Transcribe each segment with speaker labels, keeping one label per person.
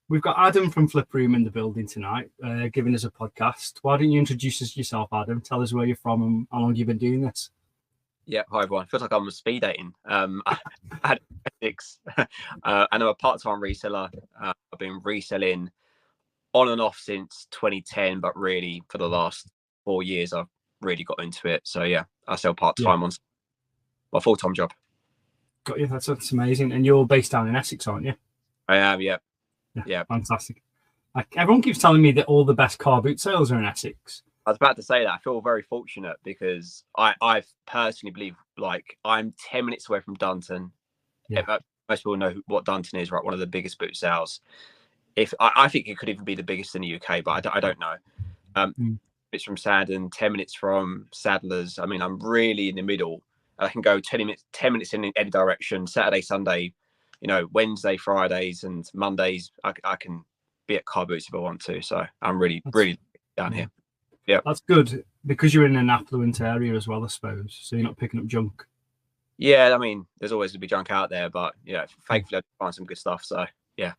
Speaker 1: we've got Adam from Fliproom in the building tonight, giving us a podcast. Why don't you introduce us yourself, Adam? Tell us where you're from and how long you've been doing this.
Speaker 2: Yeah, hi everyone. Feels like I'm speed dating. I had ethics, and I'm a part-time reseller. I've been reselling on and off since 2010, but really for the last 4 years, I've really got into it. So yeah, I sell part-time on my full-time job.
Speaker 1: Got you. That's amazing. And you're based down in Essex, aren't you?
Speaker 2: I am. Yeah.
Speaker 1: Fantastic. Everyone keeps telling me that all the best car boot sales are in Essex.
Speaker 2: I was about to say that. I feel very fortunate because I personally believe, like, I'm 10 minutes away from Dunton.
Speaker 1: Yeah.
Speaker 2: Most people know what Dunton is, right? One of the biggest boot sales. I think it could even be the biggest in the UK, but I don't know. It's from Sandon, 10 minutes from Sadler's. I mean, I'm really in the middle. I can go 10 minutes in any direction. Saturday, Sunday, Wednesday, Fridays, and Mondays. I can be at car boots if I want to. So I'm really down here. Yeah,
Speaker 1: that's good because you're in an affluent area as well, I suppose. So you're not picking up junk.
Speaker 2: Yeah, I mean, there's always going to be junk out there, but thankfully I find some good stuff. So yeah,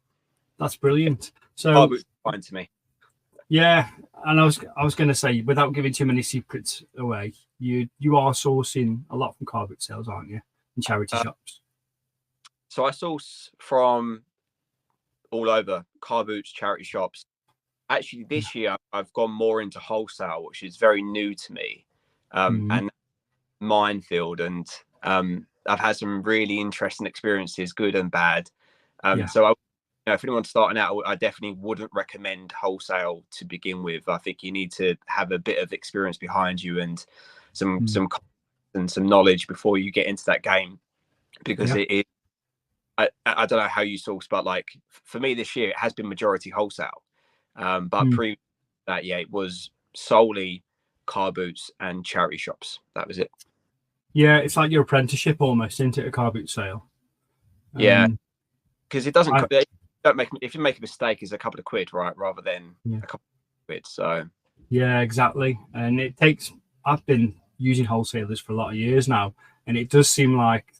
Speaker 1: that's brilliant. So
Speaker 2: car boots are fine to me.
Speaker 1: Yeah, and I was going to say, without giving too many secrets away, you are sourcing a lot from car boot sales, aren't you? And charity shops.
Speaker 2: So I source from all over, car boots, charity shops. Actually, this year I've gone more into wholesale, which is very new to me, and minefield. And I've had some really interesting experiences, good and bad. So if anyone's starting out, I definitely wouldn't recommend wholesale to begin with. I think you need to have a bit of experience behind you and some knowledge before you get into that game, because I don't know how you source, but like for me this year it has been majority wholesale. But pre that, it was solely car boots and charity shops. That was it.
Speaker 1: Yeah, it's like your apprenticeship almost, isn't it? A car boot sale.
Speaker 2: Yeah, because it doesn't. If you make a mistake, it's a couple of quid, right? Rather than a couple of quid. So
Speaker 1: yeah, exactly. And it takes. I've been using wholesalers for a lot of years now, and it does seem like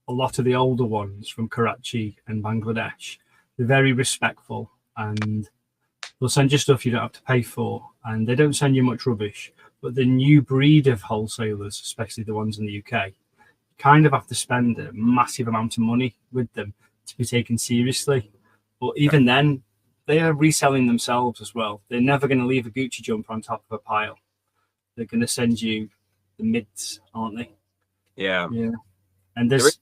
Speaker 1: a lot of the older ones from Karachi and Bangladesh, they're very respectful and they'll send you stuff you don't have to pay for, and they don't send you much rubbish. But the new breed of wholesalers, especially the ones in the UK, you kind of have to spend a massive amount of money with them to be taken seriously. But even then, they are reselling themselves as well. They're never going to leave a Gucci jumper on top of a pile. They're going to send you the mids, aren't they?
Speaker 2: Yeah.
Speaker 1: And
Speaker 2: the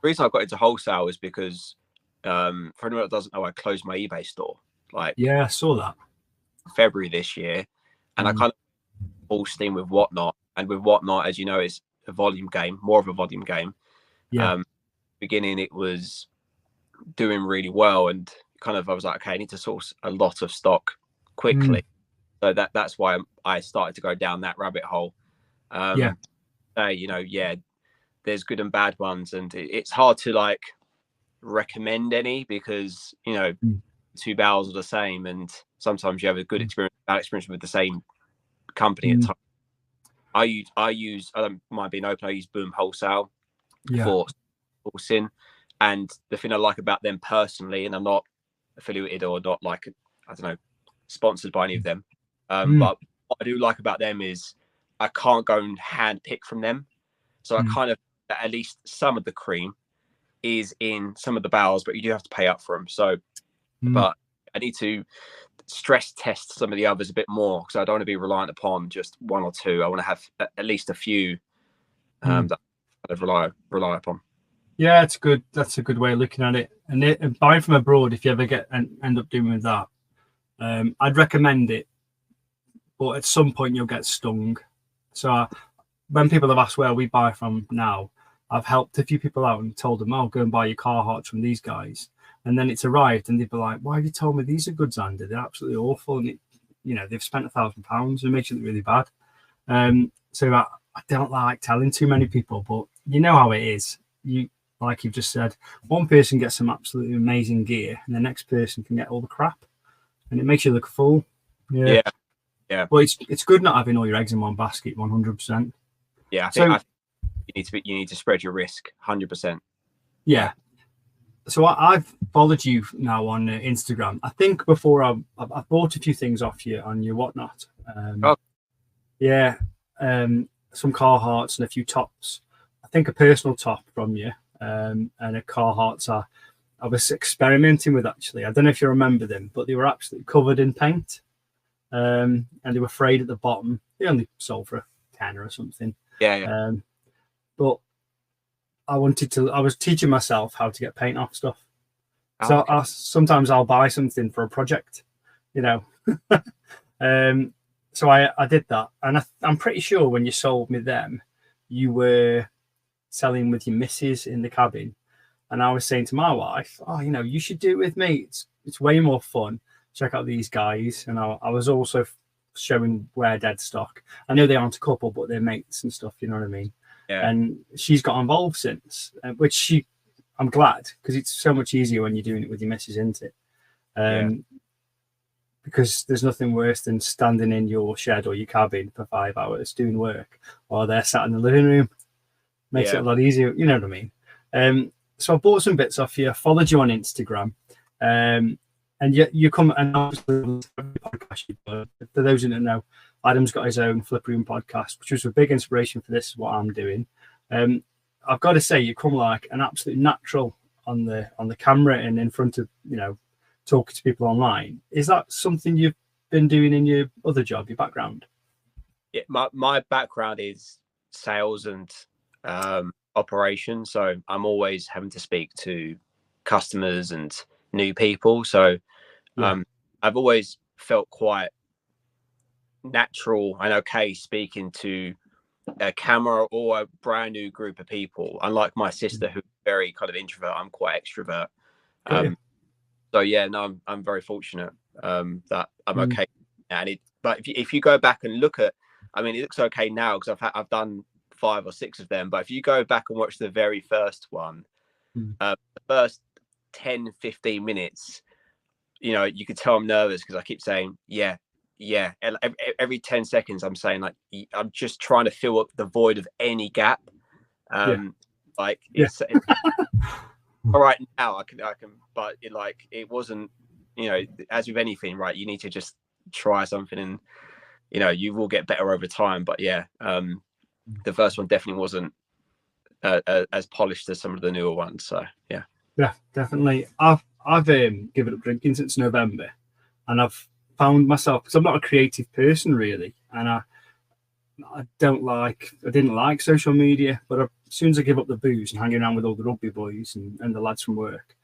Speaker 2: reason I got into wholesale is because for anyone that doesn't know, I closed my eBay store.
Speaker 1: I saw that
Speaker 2: February this year, and I kind of full steam with Whatnot. And with Whatnot, as you know, it's a volume game, more of a volume game. Beginning, it was doing really well, and I was like, okay, I need to source a lot of stock quickly. So that's why I started to go down that rabbit hole. There's good and bad ones, and it's hard to recommend any because two barrels are the same, and sometimes you have a good experience, bad experience with the same company at times. I don't mind being open, I use Boom Wholesale for sourcing, and the thing I like about them personally, and I'm not affiliated or not sponsored by any of them, but what I do like about them is I can't go and hand pick from them, so I kind of, at least some of the cream is in some of the barrels, but you do have to pay up for them. So but I need to stress test some of the others a bit more, because I don't want to be reliant upon just one or two. I want to have at least a few that I rely upon.
Speaker 1: Yeah, it's good. That's a good way of looking at it. And buying from abroad, if you ever end up doing with that, I'd recommend it, but at some point you'll get stung. So when people have asked where we buy from now, I've helped a few people out and told them, "Oh, go and buy your Carhartt from these guys." And then it's arrived, and they'd be like, "Why have you told me these are good, Zander? They're absolutely awful." And they've spent £1,000. It makes it look really bad. So I don't like telling too many people, but you know how it is. Like you've just said, one person gets some absolutely amazing gear, and the next person can get all the crap, and it makes you look a fool. Yeah. But it's good not having all your eggs in one basket. 100%.
Speaker 2: Yeah, I think you need to spread your risk. 100%.
Speaker 1: Yeah. So I've followed you now on Instagram. I think before I bought a few things off you on your whatnot.
Speaker 2: Oh.
Speaker 1: Yeah, some Carhartts and a few tops. I think a personal top from you, and a Carhartts I was experimenting with actually. I don't know if you remember them, but they were absolutely covered in paint, and they were frayed at the bottom. They only sold for a tenner or something.
Speaker 2: Yeah.
Speaker 1: But I was teaching myself how to get paint off stuff.
Speaker 2: Oh,
Speaker 1: So
Speaker 2: okay.
Speaker 1: sometimes I'll buy something for a project, you know. So I did that, and I'm pretty sure when you sold me them, you were selling with your missus in the cabin, and I was saying to my wife, "Oh, you should do it with me. It's way more fun. Check out these guys." And I was also showing Where Dead stock. I know they aren't a couple, but they're mates and stuff. You know what I mean?
Speaker 2: Yeah.
Speaker 1: And she's got involved since, which I'm glad, because it's so much easier when you're doing it with your missus, isn't it?
Speaker 2: Yeah.
Speaker 1: Because there's nothing worse than standing in your shed or your cabin for 5 hours doing work while they're sat in the living room. Makes it a lot easier. You know what I mean? So I bought some bits off you. I followed you on Instagram. And you come and obviously podcast. For those who don't know, Adam's got his own Flip Room podcast, which was a big inspiration for this, what I'm doing. I've got to say, you come like an absolute natural on the camera and in front of, talking to people online. Is that something you've been doing in your other job, your background?
Speaker 2: Yeah, my background is sales and operations, so I'm always having to speak to customers and new people. So I've always felt quite natural and okay speaking to a camera or a brand new group of people. Unlike my sister, who's very kind of introvert, I'm quite extrovert. So yeah, no, I'm very fortunate that I'm okay. But if you go back and look at, I mean, it looks okay now because I've done 5 or 6 of them. But if you go back and watch the very first one, the first 10-15 minutes, you could tell I'm nervous because I keep saying yeah. And every 10 seconds I'm saying like I'm just trying to fill up the void of any gap. It's all right now I can, but it wasn't, as with anything, right? You need to just try something and you will get better over time. But the first one definitely wasn't as polished as some of the newer ones. So yeah,
Speaker 1: definitely. I've given up drinking since November, and I've found myself, because I'm not a creative person really, and I didn't like social media, but as soon as I give up the booze and hanging around with all the rugby boys and the lads from work,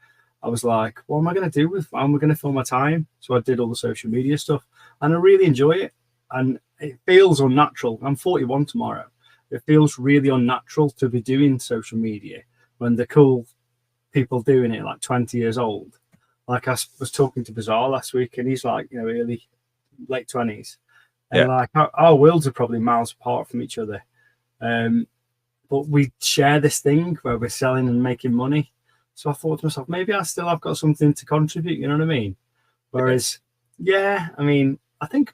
Speaker 1: I was like, what am I going to do with? How am I going to fill my time? So I did all the social media stuff, and I really enjoy it. And it feels unnatural. I'm 41 tomorrow. It feels really unnatural to be doing social media when the cool people doing it like 20 years old. Like I was talking to Bazaar last week, and he's like, early, late 20s. And like our worlds are probably miles apart from each other. But we share this thing where we're selling and making money. So I thought to myself, maybe I've got something to contribute, you know what I mean? Whereas, I mean, I'm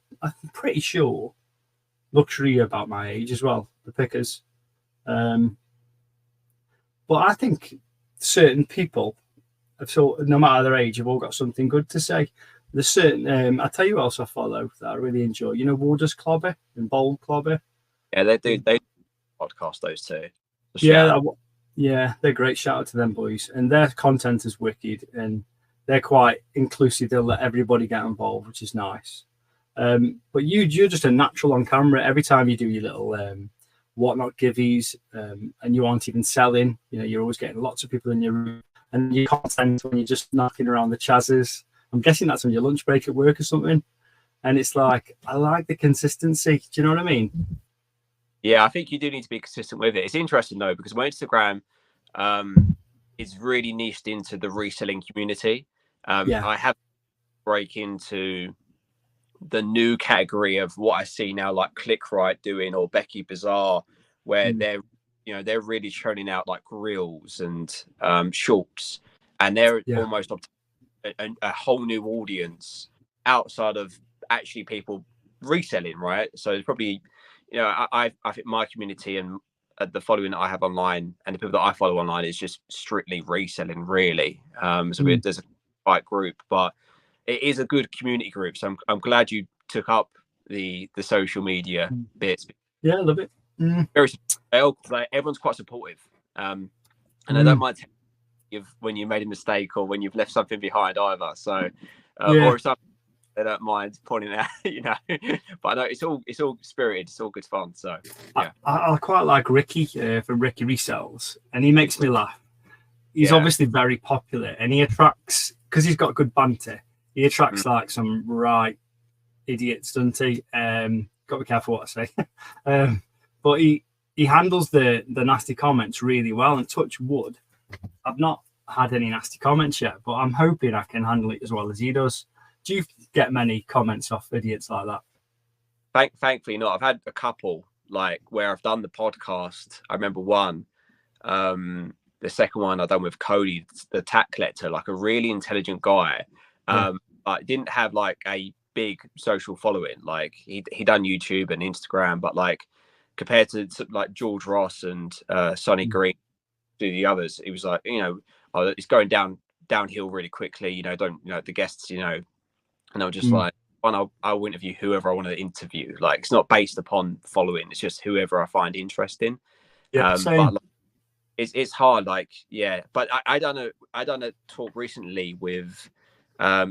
Speaker 1: pretty sure luxury about my age as well, the pickers. But I think certain people, no matter their age, have all got something good to say. There's certain, I tell you what else I follow that I really enjoy. Wooders Clobber and Bold Clobber.
Speaker 2: Yeah, they do podcast, those two.
Speaker 1: They're great. Shout out to them boys. And their content is wicked, and they're quite inclusive. They'll let everybody get involved, which is nice. But you're just a natural on camera. Every time you do your little whatnot giveies, and you aren't even selling, you're always getting lots of people in your room, and your content when you're just knocking around the chazzes. I'm guessing that's on your lunch break at work or something. And it's like, I like the consistency. Do you know what I mean?
Speaker 2: Yeah, I think you do need to be consistent with it. It's interesting though, because my Instagram is really niched into the reselling community. I have break into the new category of what I see now, like ClickRight doing, or Becky Bazaar, where they're really churning out like reels and shorts, and they're almost a whole new audience outside of actually people reselling, right? So it's probably, I think my community and the following that I have online and the people that I follow online is just strictly reselling, really. There's a quite group, but it is a good community group. So I'm glad you took up the social media bits.
Speaker 1: Yeah, I love it.
Speaker 2: Very, like, everyone's quite supportive, and I don't mind when you made a mistake or when you've left something behind either. So, or if something they don't mind pointing out, you know. But no, it's all spirited. It's all good fun. So yeah,
Speaker 1: I quite like Ricky from Ricky Resells, and he makes me laugh. He's obviously very popular, and he attracts, because he's got good banter. He attracts like some right idiots, doesn't he? Got to be careful what I say. But he handles the nasty comments really well. And touch wood, I've not had any nasty comments yet, but I'm hoping I can handle it as well as he does. Do you get many comments off idiots like that?
Speaker 2: Thankfully not. I've had a couple, like where I've done the podcast. I remember one, the second one I've done with Cody, the tax collector, like a really intelligent guy, but didn't have like a big social following. Like he done YouTube and Instagram, but like compared to like George Ross and Sonny Green, to the others, it was like, you know, it's going downhill really quickly. You know, the guests, you know. And I was just like, I'll interview whoever I want to interview. Like, it's not based upon following; it's just whoever I find interesting.
Speaker 1: Yeah,
Speaker 2: but like, it's hard. Like, yeah. But I done a talk recently with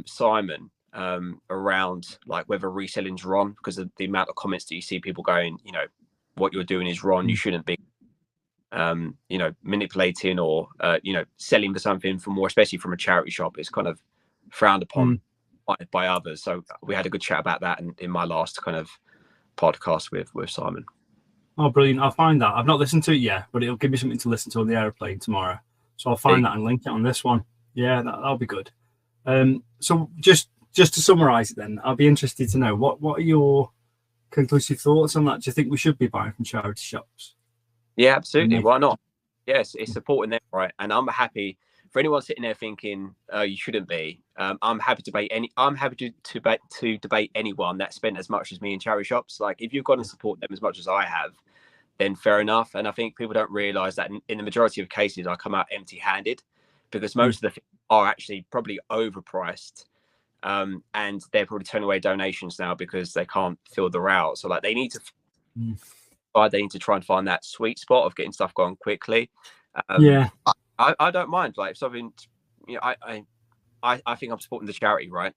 Speaker 2: Simon around like whether reselling's wrong, because of the amount of comments that you see people going, you know, what you're doing is wrong. You shouldn't be, you know, manipulating or you know, selling for something for more, especially from a charity shop. It's kind of frowned upon by others. So we had a good chat about that in my last kind of podcast with Simon.
Speaker 1: Oh, brilliant. I'll find that. I've not listened to it yet, but it'll give me something to listen to on the airplane tomorrow. So I'll find that and link it on this one. Yeah, that'll be good. So just to summarize it then, I'll be interested to know what are your conclusive thoughts on that? Do you think we should be buying from charity shops?
Speaker 2: Yeah, absolutely. Why not? Yes, it's supporting them, right? And I'm happy for anyone sitting there thinking you shouldn't be. I'm happy to debate anyone that spent as much as me in charity shops. Like, if you've got to support them as much as I have, then fair enough. And I think people don't realize that in the majority of cases, I come out empty-handed, because most of the things are actually probably overpriced, and they're probably turning away donations now because they can't fill the route. So like, they need to try and find that sweet spot of getting stuff going quickly. I don't mind, like, something, you know, I think I'm supporting the charity, right?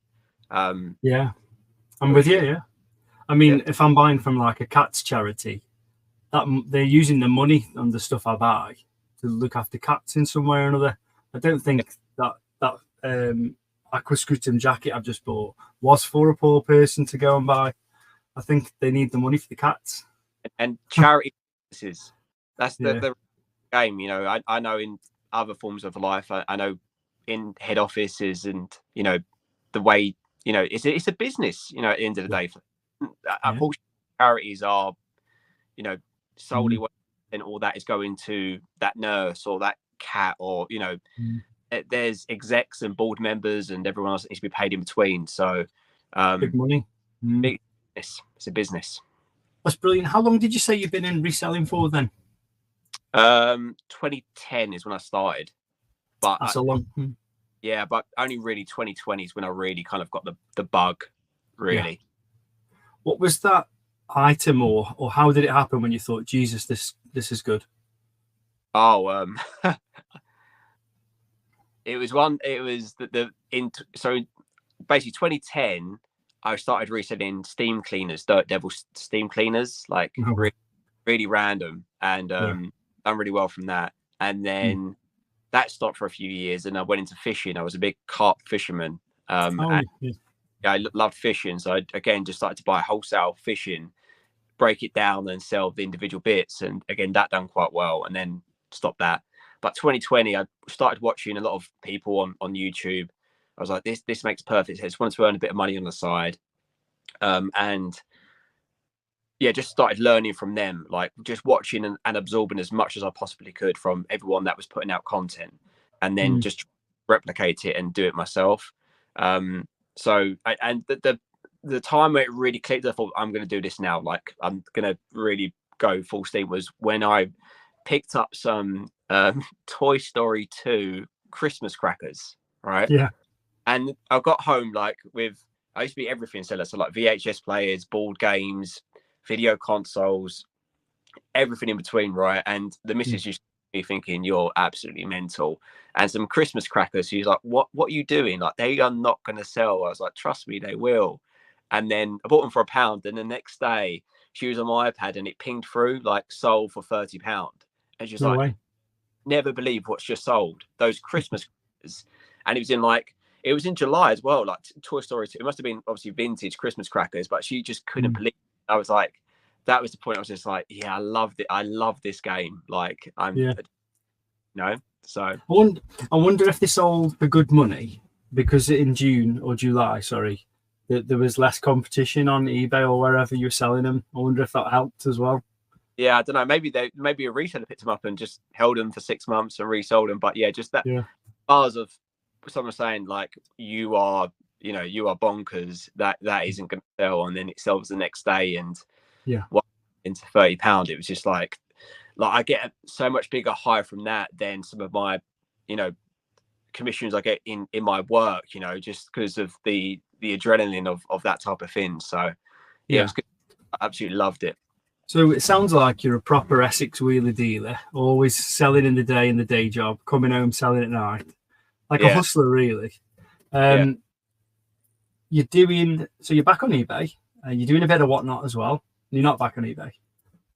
Speaker 1: Yeah, I'm with you. Yeah, I mean, if I'm buying from like a cats charity, that they're using the money on the stuff I buy to look after cats in some way or another. I don't think that Aquascutum jacket I've just bought was for a poor person to go and buy. I think they need the money for the cats.
Speaker 2: And charity businesses, that's the game. You know, I know in other forms of life, I know in head offices, and you know, the way, you know, it's a business, you know, at the end of the day. Unfortunately, charities are, you know, solely and all that is going to that nurse or that cat, or, you know, there's execs and board members and everyone else that needs to be paid in between. So
Speaker 1: big money.
Speaker 2: It's a business.
Speaker 1: That's brilliant. How long did you say you've been in reselling for then?
Speaker 2: 2010 is when I started, but
Speaker 1: that's a long.
Speaker 2: Yeah, but only really 2020 is when I really kind of got the bug, really.
Speaker 1: Yeah. What was that item, or how did it happen when you thought, Jesus, this is good?
Speaker 2: Oh, so basically 2010, I started reselling steam cleaners, Dirt Devil steam cleaners, like really random, and done really well from that. And then that stopped for a few years, and I went into fishing. I was a big carp fisherman. I loved fishing, so I again just started to buy wholesale fishing, break it down, and sell the individual bits. And again, that done quite well, and then stopped that. But 2020, I started watching a lot of people on YouTube. I was like, this makes perfect sense. I just wanted to earn a bit of money on the side, and yeah, just started learning from them, like just watching and absorbing as much as I possibly could from everyone that was putting out content, and then just replicate it and do it myself. So the time where it really clicked, I thought, I'm going to do this now. Like, I'm going to really go full steam, was when I picked up some Toy Story 2 Christmas crackers, right?
Speaker 1: Yeah.
Speaker 2: And I got home like I used to be everything seller, so like VHS players, board games, video consoles, everything in between, right? And the missus used to be thinking, you're absolutely mental. And some Christmas crackers, she's like, what are you doing? Like, they are not going to sell. I was like, trust me, they will. And then I bought them for £1, and the next day she was on my iPad and it pinged through like sold for £30. And she's
Speaker 1: No
Speaker 2: like,
Speaker 1: way.
Speaker 2: never believe what's just sold, those Christmas crackers. And it was in July as well, like Toy Story 2. It must have been obviously vintage Christmas crackers, but she just couldn't believe it. I was like, that was the point. I was just like, yeah, I loved it. I love this game. Like, so.
Speaker 1: I wonder if they sold for good money, because in June or July, sorry, there was less competition on eBay or wherever you're selling them. I wonder if that helped as well.
Speaker 2: Yeah, I don't know. Maybe a reseller picked them up and just held them for 6 months and resold them. But yeah, just that bars of someone saying like, you are bonkers. That isn't going to sell, and then it sells the next day, and into £30. It was just like I get so much bigger high from that than some of my, commissions I get in my work, just because of the adrenaline of that type of thing. So yeah, it was good. I absolutely loved it.
Speaker 1: So it sounds like you're a proper Essex wheeler dealer, always selling in the day in the day job, coming home selling at night, like a hustler, really. You're back on eBay, you're doing a bit of Whatnot as well. You're not back on eBay.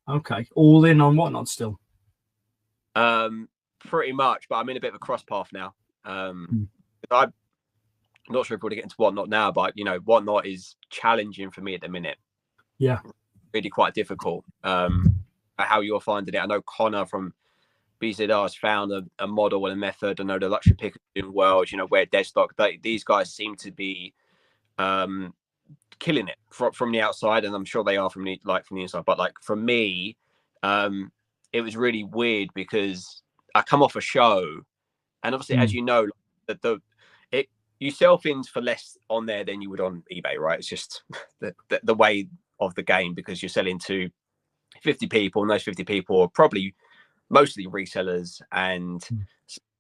Speaker 1: Okay, all in on Whatnot still.
Speaker 2: Pretty much, but I'm in a bit of a cross path now. I'm not sure if we're going to get into Whatnot now, but Whatnot is challenging for me at the minute.
Speaker 1: Yeah,
Speaker 2: really quite difficult. How you're finding it. I know Connor from BZR has found a model and a method. I know the luxury pickers are doing well. Where dead stock. These guys seem to be killing it from the outside, and I'm sure they are from the inside. But like for me, it was really weird because I come off a show, and obviously, as you know, you sell things for less on there than you would on eBay, right? It's just the way of the game, because you're selling to 50 people, and those 50 people are probably mostly resellers and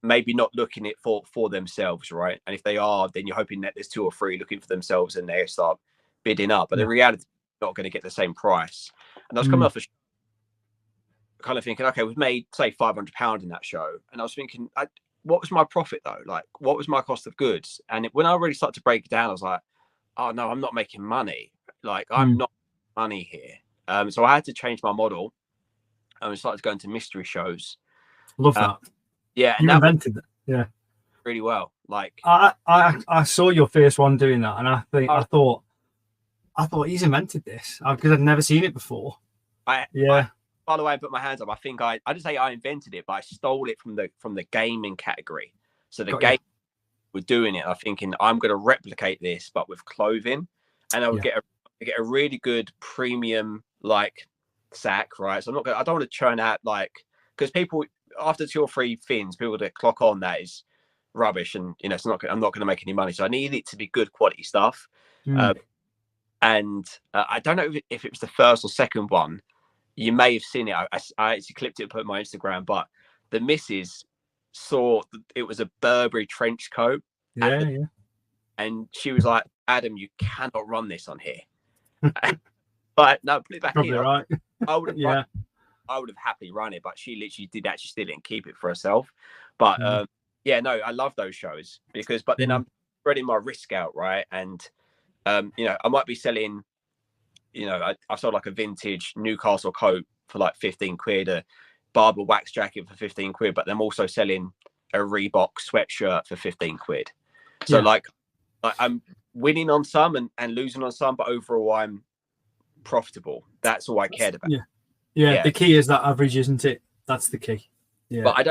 Speaker 2: maybe not looking it for themselves, right? And if they are, then you're hoping that there's 2 or 3 looking for themselves and they start bidding up. But the reality is not going to get the same price. And I was coming off a show, kind of thinking, okay, we've made say £500 in that show, and I was thinking, what was my profit though? Like, what was my cost of goods? And when I really started to break it down, I was like, oh no, I'm not making money. Like, I'm not money here. So I had to change my model, and we started going to mystery shows.
Speaker 1: Love that.
Speaker 2: Yeah,
Speaker 1: you invented that. Yeah,
Speaker 2: really well. Like,
Speaker 1: I saw your first one doing that, and I thought he's invented this, because I'd never seen it before.
Speaker 2: By the way, I put my hands up. I think I didn't say I invented it, but I stole it from the gaming category. So the game were doing it. I'm thinking I'm going to replicate this, but with clothing, and I would get a really good premium like sack, right? So I don't want to churn out, like, because people after 2 or 3 fins, people that clock on that is rubbish, and I'm not going to make any money. So I need it to be good quality stuff. And I don't know if it was the first or second one. You may have seen it. I actually clipped it and put it on my Instagram, but the missus saw it was a Burberry trench coat. And she was like, Adam, you cannot run this on here. But no, put it back
Speaker 1: Probably
Speaker 2: in.
Speaker 1: Right.
Speaker 2: I would have happily run it, but she literally did actually steal it and keep it for herself. But I love those shows but then I'm spreading my risk out, right? And I might be selling, I sold like a vintage Newcastle coat for like 15 quid, a Barber wax jacket for 15 quid, but I'm also selling a Reebok sweatshirt for 15 quid. So like I'm winning on some and losing on some, but overall I'm profitable. That's all I cared about.
Speaker 1: Yeah. The key is that average, isn't it? That's the key. Yeah.
Speaker 2: But I'm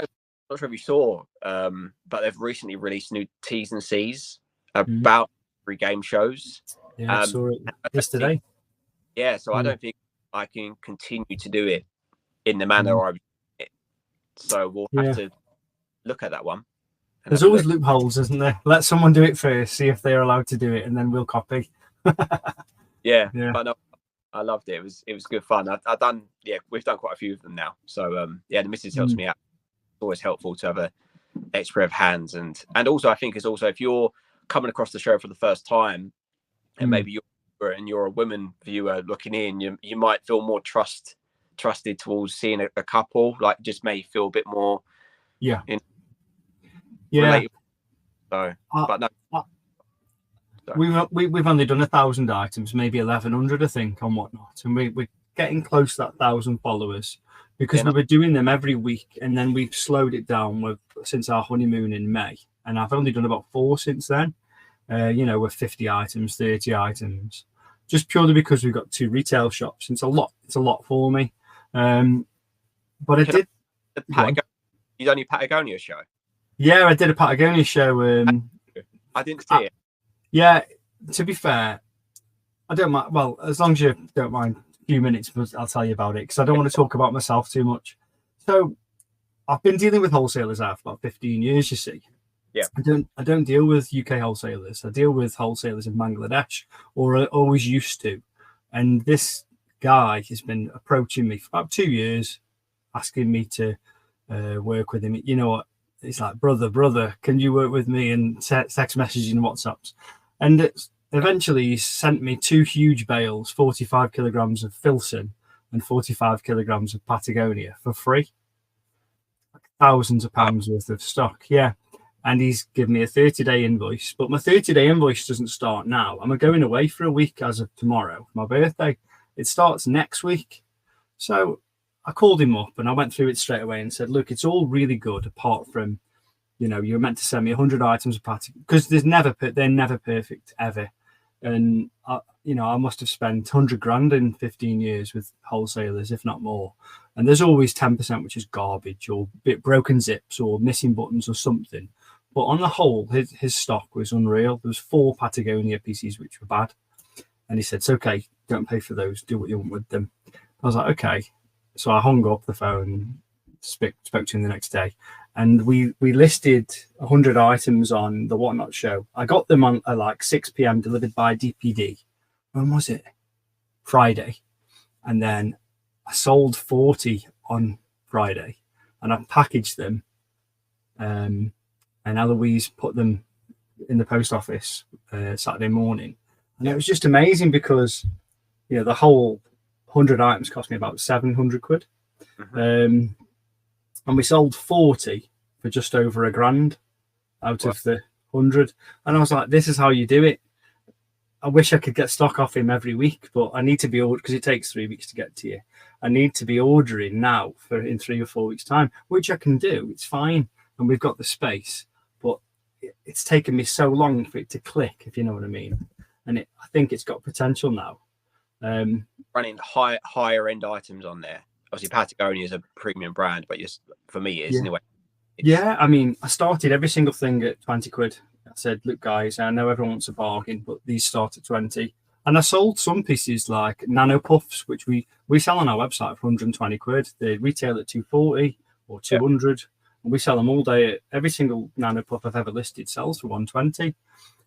Speaker 2: not sure if you saw, but they've recently released new T's and C's about free game shows.
Speaker 1: Yeah, I saw it yesterday.
Speaker 2: So I don't think I can continue to do it in the manner I'm doing it. So we'll have to look at that one.
Speaker 1: There's always loopholes, isn't there? Let someone do it first, see if they're allowed to do it, and then we'll copy.
Speaker 2: But no, I loved it. It was good fun. I've done, we've done quite a few of them now. So the missus helps me out. It's always helpful to have a extra pair of hands, and also I think it's also, if you're coming across the show for the first time, and maybe you're a woman viewer looking in, you might feel more trusted towards seeing a couple, like just may feel a bit more relatable. So but no,
Speaker 1: we've only done 1,000 items, maybe 1,100 I think on Whatnot, and we're getting close to that 1,000 followers, because we were doing them every week, and then we've slowed it down since our honeymoon in May, and I've only done about 4 since then. With 50 items, 30 items, just purely because we've got 2 retail shops. It's a lot for me. But I did.
Speaker 2: You done your Patagonia show?
Speaker 1: Yeah, I did a Patagonia show.
Speaker 2: I didn't see it.
Speaker 1: Yeah, to be fair, I don't mind. Well, as long as you don't mind a few minutes, I'll tell you about it, because I don't want to talk about myself too much. So I've been dealing with wholesalers now for about 15 years, you see.
Speaker 2: Yeah.
Speaker 1: I don't deal with UK wholesalers. I deal with wholesalers in Bangladesh, or I always used to. And this guy has been approaching me for about 2 years, asking me to work with him. You know what? It's like, brother, can you work with me? And text messages and WhatsApps. And eventually he sent me 2 huge bales, 45 kilograms of Filson and 45 kilograms of Patagonia for free. Thousands of pounds worth of stock. Yeah. And he's given me a 30-day invoice, but my 30-day invoice doesn't start now. I'm going away for a week as of tomorrow, my birthday. It starts next week. So I called him up and I went through it straight away and said, look, it's all really good, apart from, you're meant to send me 100 items of Patagonia, because they're never perfect ever. And I must have spent 100 grand in 15 years with wholesalers, if not more. And there's always 10% which is garbage, or bit broken zips, or missing buttons, or something. But on the whole, his stock was unreal. There was 4 Patagonia pieces which were bad. And he said, it's okay, don't pay for those, do what you want with them. I was like, okay. So I hung up the phone, spoke to him the next day. And we listed 100 items on the Whatnot show. I got them on like 6 p.m. delivered by DPD. When was it? Friday. And then I sold 40 on Friday. And I packaged them. And Eloise put them in the post office Saturday morning. And it was just amazing, because, the whole 100 items cost me about 700 quid. And we sold 40 for just over £1,000 out of the 100. And I was like, this is how you do it. I wish I could get stock off him every week, but I need to be ordering, because it takes 3 weeks to get to you. I need to be ordering now in 3 or 4 weeks' time, which I can do. It's fine. And we've got the space. But it's taken me so long for it to click, if you know what I mean. And I think it's got potential now.
Speaker 2: Running higher end items on there. Obviously, Patagonia is a premium brand, but just for me, it is anyway.
Speaker 1: Yeah, I mean, I started every single thing at 20 quid. I said, look, guys, I know everyone wants a bargain, but these start at 20. And I sold some pieces like nano puffs, which we sell on our website for 120 quid. They retail at 240 or 200. And we sell them all day. Every single nano puff I've ever listed sells for 120.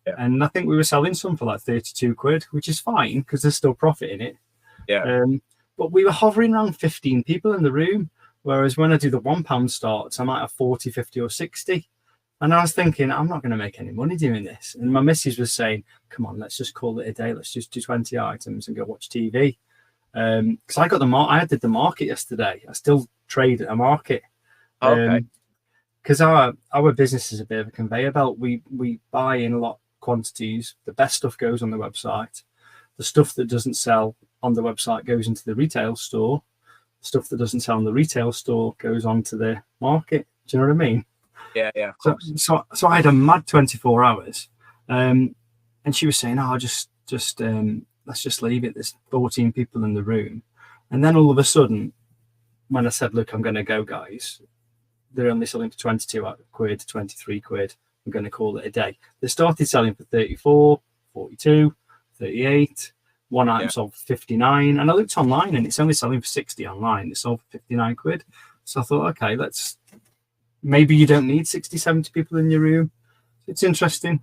Speaker 1: Yeah. And I think we were selling some for like 32 quid, which is fine because there's still profit in it.
Speaker 2: Yeah.
Speaker 1: But we were hovering around 15 people in the room. Whereas when I do the £1 starts, I might have 40, 50 or 60. And I was thinking, I'm not going to make any money doing this. And my missus was saying, come on, let's just call it a day. Let's just do 20 items and go watch TV. Because I did the market yesterday. I still trade at a market.
Speaker 2: Okay.
Speaker 1: Because our business is a bit of a conveyor belt. We buy in a lot of quantities. The best stuff goes on the website. The stuff that doesn't sell on the website goes into the retail store. Stuff that doesn't sell in the retail store goes on to the market. Do you know what I mean?
Speaker 2: Yeah, of course.
Speaker 1: So I had a mad 24 hours. And she was saying, let's just leave it. There's 14 people in the room. And then all of a sudden, when I said, look, I'm going to go, guys, they're only selling for 22 quid, 23 quid. I'm going to call it a day. They started selling for 34, 42, 38. One item sold for 59. And I looked online and it's only selling for 60 online. It sold for 59 quid. So I thought, okay, maybe you don't need 60, 70 people in your room. It's interesting.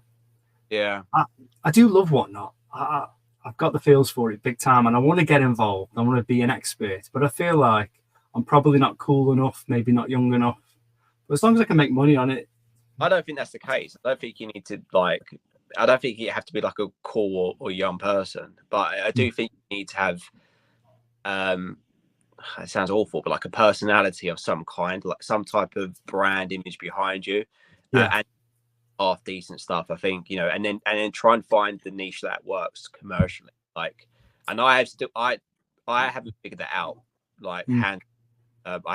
Speaker 2: Yeah.
Speaker 1: I do love Whatnot. I I've got the feels for it big time, and I want to get involved. I want to be an expert, but I feel like I'm probably not cool enough, maybe not young enough. But as long as I can make money on it.
Speaker 2: I don't think that's the case. I don't think you need to like. I don't think you have to be like a cool or young person, but I do think you need to have. It sounds awful, but like a personality of some kind, like some type of brand image behind you, and half decent stuff. I think, you know, and then try and find the niche that works commercially. Like, and I haven't figured that out. Like, I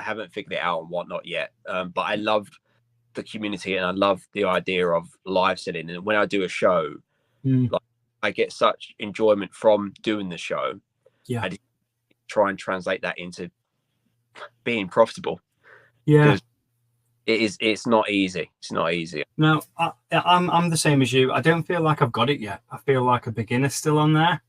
Speaker 2: haven't figured it out and whatnot yet. But I love the community and I love the idea of live selling. And when I do a show, like, I get such enjoyment from doing the show. I just try and translate that into being profitable. Because it's not easy. It's not easy.
Speaker 1: No, I'm the same as you. I don't feel like I've got it yet. I feel like a beginner still on there.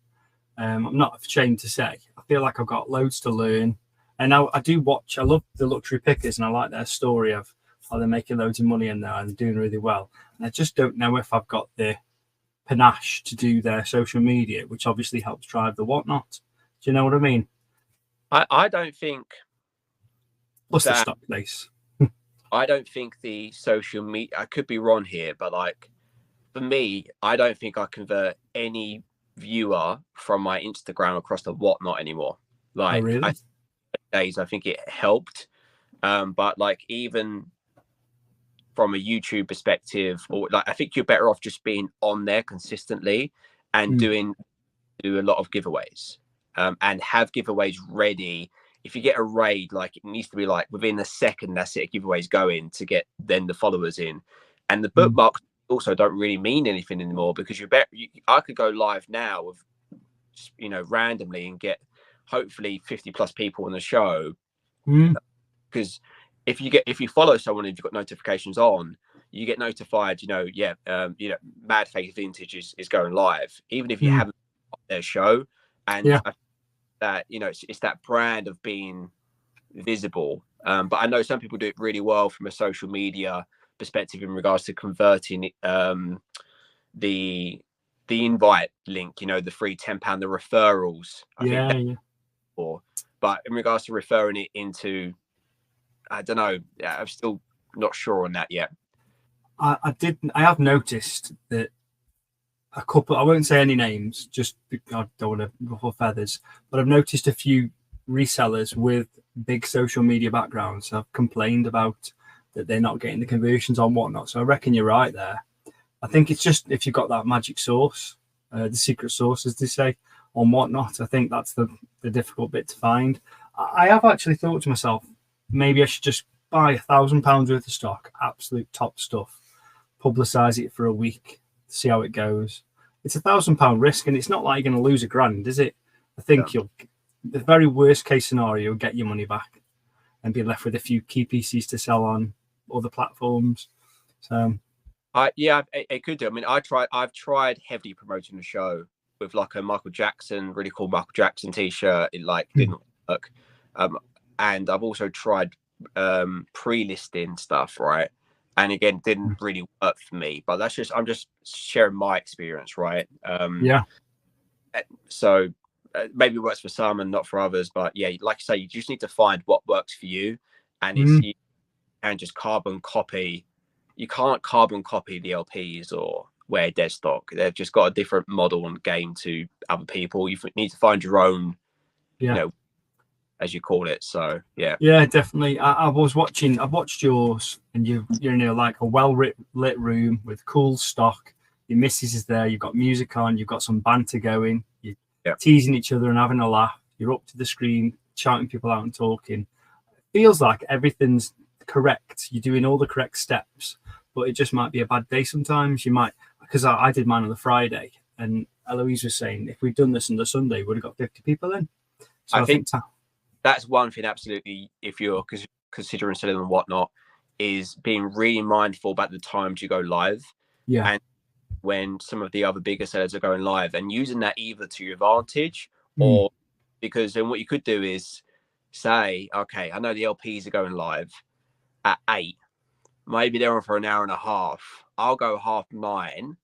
Speaker 1: I'm not ashamed to say. I feel like I've got loads to learn. And I do watch. I love the luxury pickers, and I like their story of how they're making loads of money in there and doing really well. And I just don't know if I've got the panache to do their social media, which obviously helps drive the whatnot. Do you know what I mean?
Speaker 2: I don't think.
Speaker 1: What's the stock place?
Speaker 2: I don't think the social media, I could be wrong here, but like for me, I don't think I convert any viewer from my Instagram across the whatnot anymore. Like,
Speaker 1: really?
Speaker 2: I think it helped. But like, even from a YouTube perspective, or like, I think you're better off just being on there consistently and do a lot of giveaways, and have giveaways ready. If you get a raid, like it needs to be like within a second, that's it, a giveaway's going to get then the followers in. And the bookmarks also don't really mean anything anymore, because I could go live now with, you know, randomly and get hopefully 50 plus people on the show. Because if you follow someone and you've got notifications on, you get notified, you know, Mad Face Vintage is going live, even if you haven't got their show. And that, you know, it's that brand of being visible. But I know some people do it really well from a social media perspective in regards to converting the invite link, you know, the free £10, the referrals. But in regards to referring it into, I don't know, I'm still not sure on that yet.
Speaker 1: I have noticed that a couple, I won't say any names, just I don't want to ruffle feathers, but I've noticed a few resellers with big social media backgrounds have complained about that they're not getting the conversions on whatnot. So I reckon you're right there. I think it's just if you've got that magic sauce, the secret sauce, as they say, on whatnot, I think that's the difficult bit to find. I have actually thought to myself, maybe I should just buy £1,000 worth of stock, absolute top stuff, publicize it for a week, see how it goes. It's £1,000 risk, and it's not like you're going to lose £1,000, is it? I think the very worst case scenario, you'll get your money back and be left with a few key pieces to sell on other platforms. So,
Speaker 2: it could do. I mean, I've tried heavily promoting the show with like a Michael Jackson, really cool Michael Jackson t-shirt. It like didn't work. And I've also tried pre-listing stuff, right? And again, didn't really work for me. But I'm just sharing my experience, right? So maybe it works for some and not for others. But yeah, like I say, you just need to find what works for you, and you can just carbon copy. You can't carbon copy the LPs or wear dead stock. They've just got a different model and game to other people. You need to find your own, you know, as you call it. So yeah,
Speaker 1: definitely. I've watched yours, and you're in like a well lit room with cool stock. Your missus is there, you've got music on, you've got some banter going, you're teasing each other and having a laugh, you're up to the screen shouting people out and talking. It feels like everything's correct, you're doing all the correct steps, but it just might be a bad day sometimes. You might, because I did mine on the Friday, and Eloise was saying if we'd done this on the Sunday, we would have got 50 people in. So I think
Speaker 2: that's one thing, absolutely, if you're considering selling and whatnot, is being really mindful about the times you go live. And when some of the other bigger sellers are going live, and using that either to your advantage or because then what you could do is say, okay, I know the LPs are going live at 8. Maybe they're on for an hour and a half. I'll go 9:30,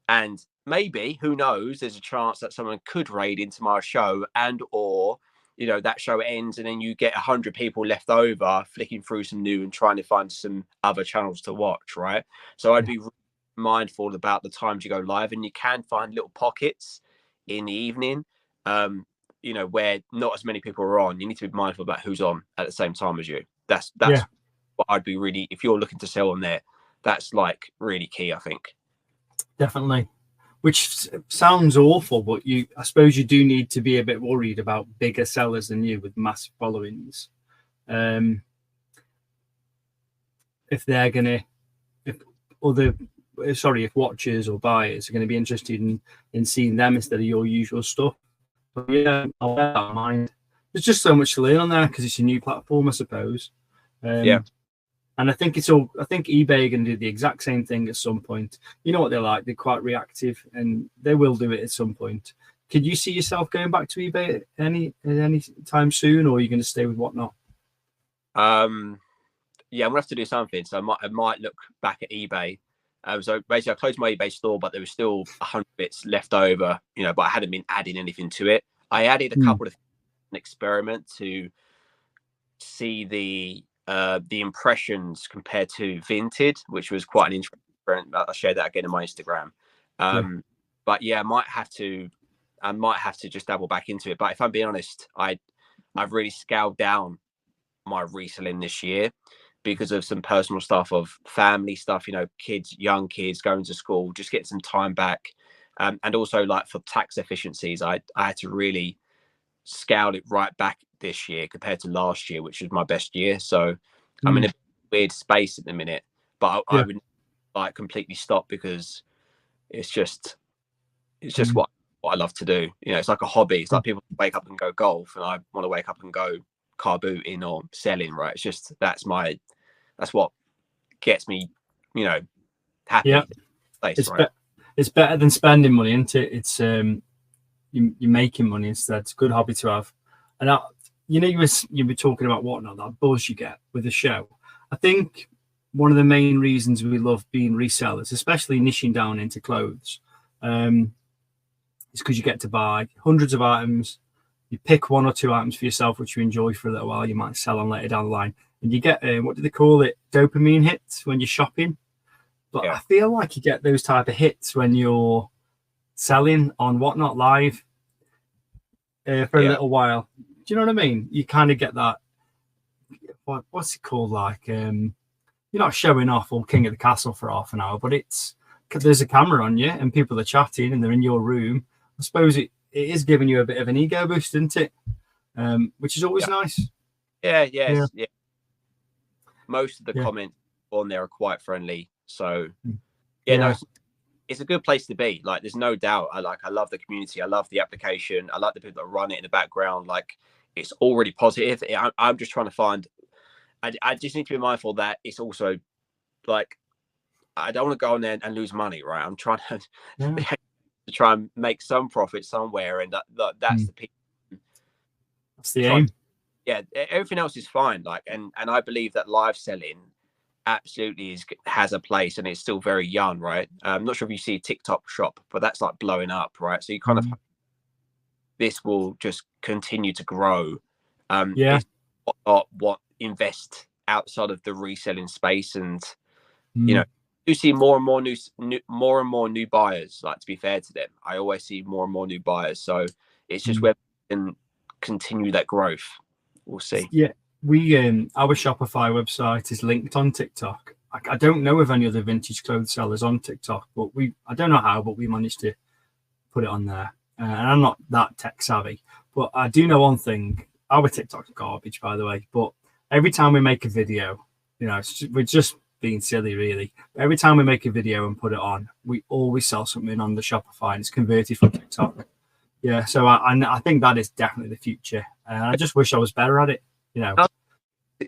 Speaker 2: and maybe, who knows, there's a chance that someone could raid into my show, and or that show ends and then you get 100 people left over flicking through some new and trying to find some other channels to watch, right? So I'd be really mindful about the times you go live, and you can find little pockets in the evening where not as many people are on. You need to be mindful about who's on at the same time as you. That's what I'd be really, if you're looking to sell on there, that's like really key, I think.
Speaker 1: Definitely. Which sounds awful, but I suppose you do need to be a bit worried about bigger sellers than you with massive followings. If they're gonna, if watchers or buyers are going to be interested in seeing them instead of your usual stuff. But yeah, I'll bear that in mind. There's just so much to learn on there because it's a new platform, I suppose. And I think eBay are going to do the exact same thing at some point. You know what they're like? They're quite reactive, and they will do it at some point. Could you see yourself going back to eBay at any time soon, or are you going to stay with Whatnot?
Speaker 2: I'm gonna have to do something. So I might look back at eBay. So basically, I closed my eBay store, but there was still 100 bits left over. But I hadn't been adding anything to it. I added a couple of an experiment to see the impressions compared to Vinted, which was quite an interesting experiment. I'll share that again in my Instagram. But yeah, I might have to just dabble back into it. But if I'm being honest, I've really scaled down my reselling this year because of some personal stuff, of family stuff, young kids going to school, just getting some time back. And also, like, for tax efficiencies, I had to really scale it right back this year compared to last year, which was my best year. So I'm in a weird space at the minute, but I would like completely stop because it's just what I love to do. It's like a hobby. It's like people wake up and go golf, and I want to wake up and go carbooting or selling, right? It's just that's what gets me happy. Right?
Speaker 1: It's better than spending money, isn't it? It's you're making money instead. It's a good hobby to have. And you were talking about Whatnot, that buzz you get with the show. I think one of the main reasons we love being resellers, especially niching down into clothes, is because you get to buy hundreds of items. You pick one or two items for yourself, which you enjoy for a little while. You might sell on later down the line. And you get, what do they call it? Dopamine hits when you're shopping. But I feel like you get those type of hits when you're selling on Whatnot Live for a little while. Do you know what I mean? You kind of get that. What's it called? Like, you're not showing off all King of the Castle for half an hour, but there's a camera on you and people are chatting and they're in your room. I suppose it is giving you a bit of an ego boost, isn't it? Which is always nice.
Speaker 2: Yeah. Most of the comments on there are quite friendly. So, no, it's a good place to be. Like, there's no doubt. I love the community. I love the application. I like the people that run it in the background. Like, it's already positive. I'm just trying to find. I just need to be mindful that it's also like, I don't want to go on there and lose money, right? I'm trying to try and make some profit somewhere, and that's
Speaker 1: that's the aim.
Speaker 2: Yeah, everything else is fine. Like, and I believe that live selling absolutely has a place, and it's still very young, right? I'm not sure if you see TikTok shop, but that's like blowing up, right? So you kind of, this will just continue to grow. What invest outside of the reselling space, and you see more and more new buyers. Like, to be fair to them, I always see more and more new buyers. So it's just whether we can continue that growth. We'll see.
Speaker 1: Yeah, we our Shopify website is linked on TikTok. I don't know of any other vintage clothes sellers on TikTok, but I don't know how, but we managed to put it on there. And I'm not that tech savvy, but I do know one thing. Our TikTok's garbage, by the way. But every time we make a video, we're just being silly, really. But every time we make a video and put it on, we always sell something on the Shopify, and it's converted from TikTok. Yeah, so I think that is definitely the future. And I just wish I was better at it.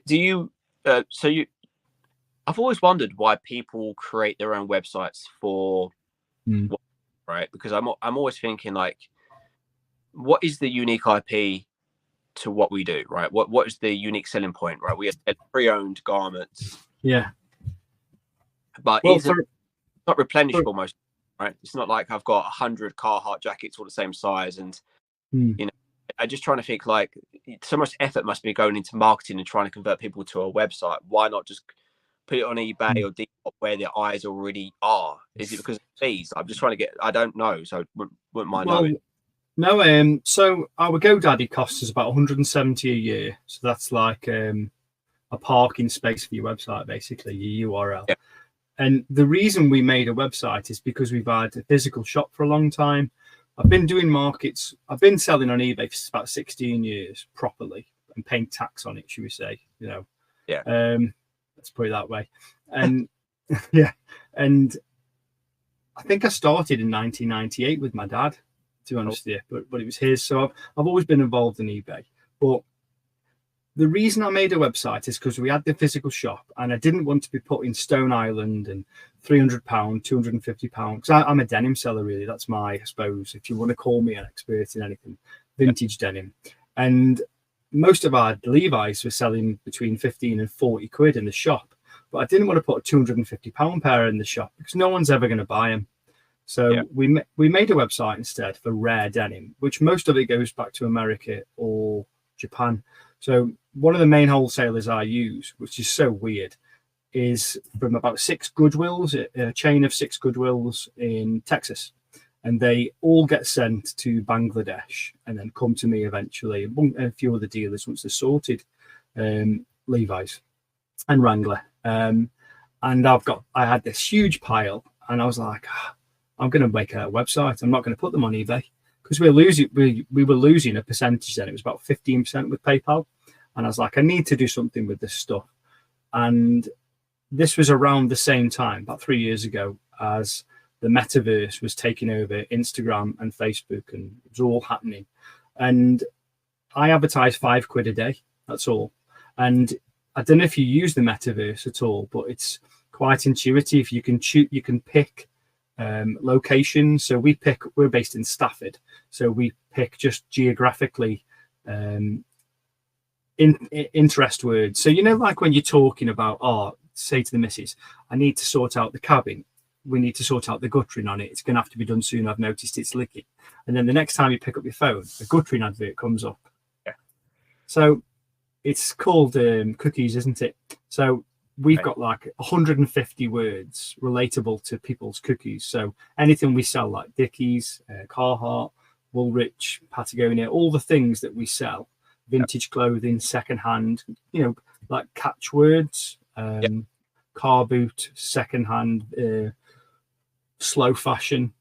Speaker 2: Do you? I've always wondered why people create their own websites for, right? Because I'm always thinking, like, what is the unique IP to what we do, right? What is the unique selling point, right? We have pre-owned garments.
Speaker 1: Yeah.
Speaker 2: But it's not replenishable most. right? It's not like I've got 100 Carhartt jackets all the same size, and you know, I'm just trying to think, like, so much effort must be going into marketing and trying to convert people to a website. Why not just put it on eBay or Depop where their eyes already are? Is it because of fees? I'm just trying to get. I don't know, so wouldn't mind knowing.
Speaker 1: No, so our GoDaddy costs us about 170 a year. So that's like a parking space for your website, basically, your URL.
Speaker 2: Yeah.
Speaker 1: And the reason we made a website is because we've had a physical shop for a long time. I've been doing markets. I've been selling on eBay for about 16 years properly and paying tax on it, should we say, you know.
Speaker 2: Yeah.
Speaker 1: Let's put it that way. And yeah. And I think I started in 1998 with my dad, to be honest with you, but it was his. So I've always been involved in eBay. But the reason I made a website is because we had the physical shop, and I didn't want to be put in Stone Island and £300, £250. Because I'm a denim seller, really. That's my, I suppose, if you want to call me an expert in anything, vintage denim. And most of our Levi's were selling between 15 and 40 quid in the shop. But I didn't want to put a £250 pair in the shop because no one's ever going to buy them. So we made a website instead for rare denim, which most of it goes back to America or Japan. So one of the main wholesalers I use, which is so weird, is from about 6 Goodwills, a chain of 6 Goodwills in Texas. And they all get sent to Bangladesh and then come to me eventually, and a few other dealers once they're sorted, Levi's and Wrangler. And I had this huge pile, and I was like, I'm going to make a website. I'm not going to put them on eBay because we were losing a percentage then. It was about 15% with PayPal. And I was like, I need to do something with this stuff. And this was around the same time, about 3 years ago, as the metaverse was taking over Instagram and Facebook, and it was all happening. And I advertise £5 a day. That's all. And I don't know if you use the metaverse at all, but it's quite intuitive. You can pick locations. So we're based in Stafford. So we pick just geographically interest words. So, you know, like when you're talking about, say to the missus, I need to sort out the cabin. We need to sort out the guttering on it. It's going to have to be done soon. I've noticed it's leaking. And then the next time you pick up your phone, a guttering advert comes up.
Speaker 2: Yeah.
Speaker 1: So it's called cookies, isn't it? So we've got like 150 words relatable to people's cookies. So anything we sell, like Dickies, Carhartt, Woolrich, Patagonia, all the things that we sell, vintage clothing, secondhand, you know, like catchwords, carboot, secondhand, slow fashion,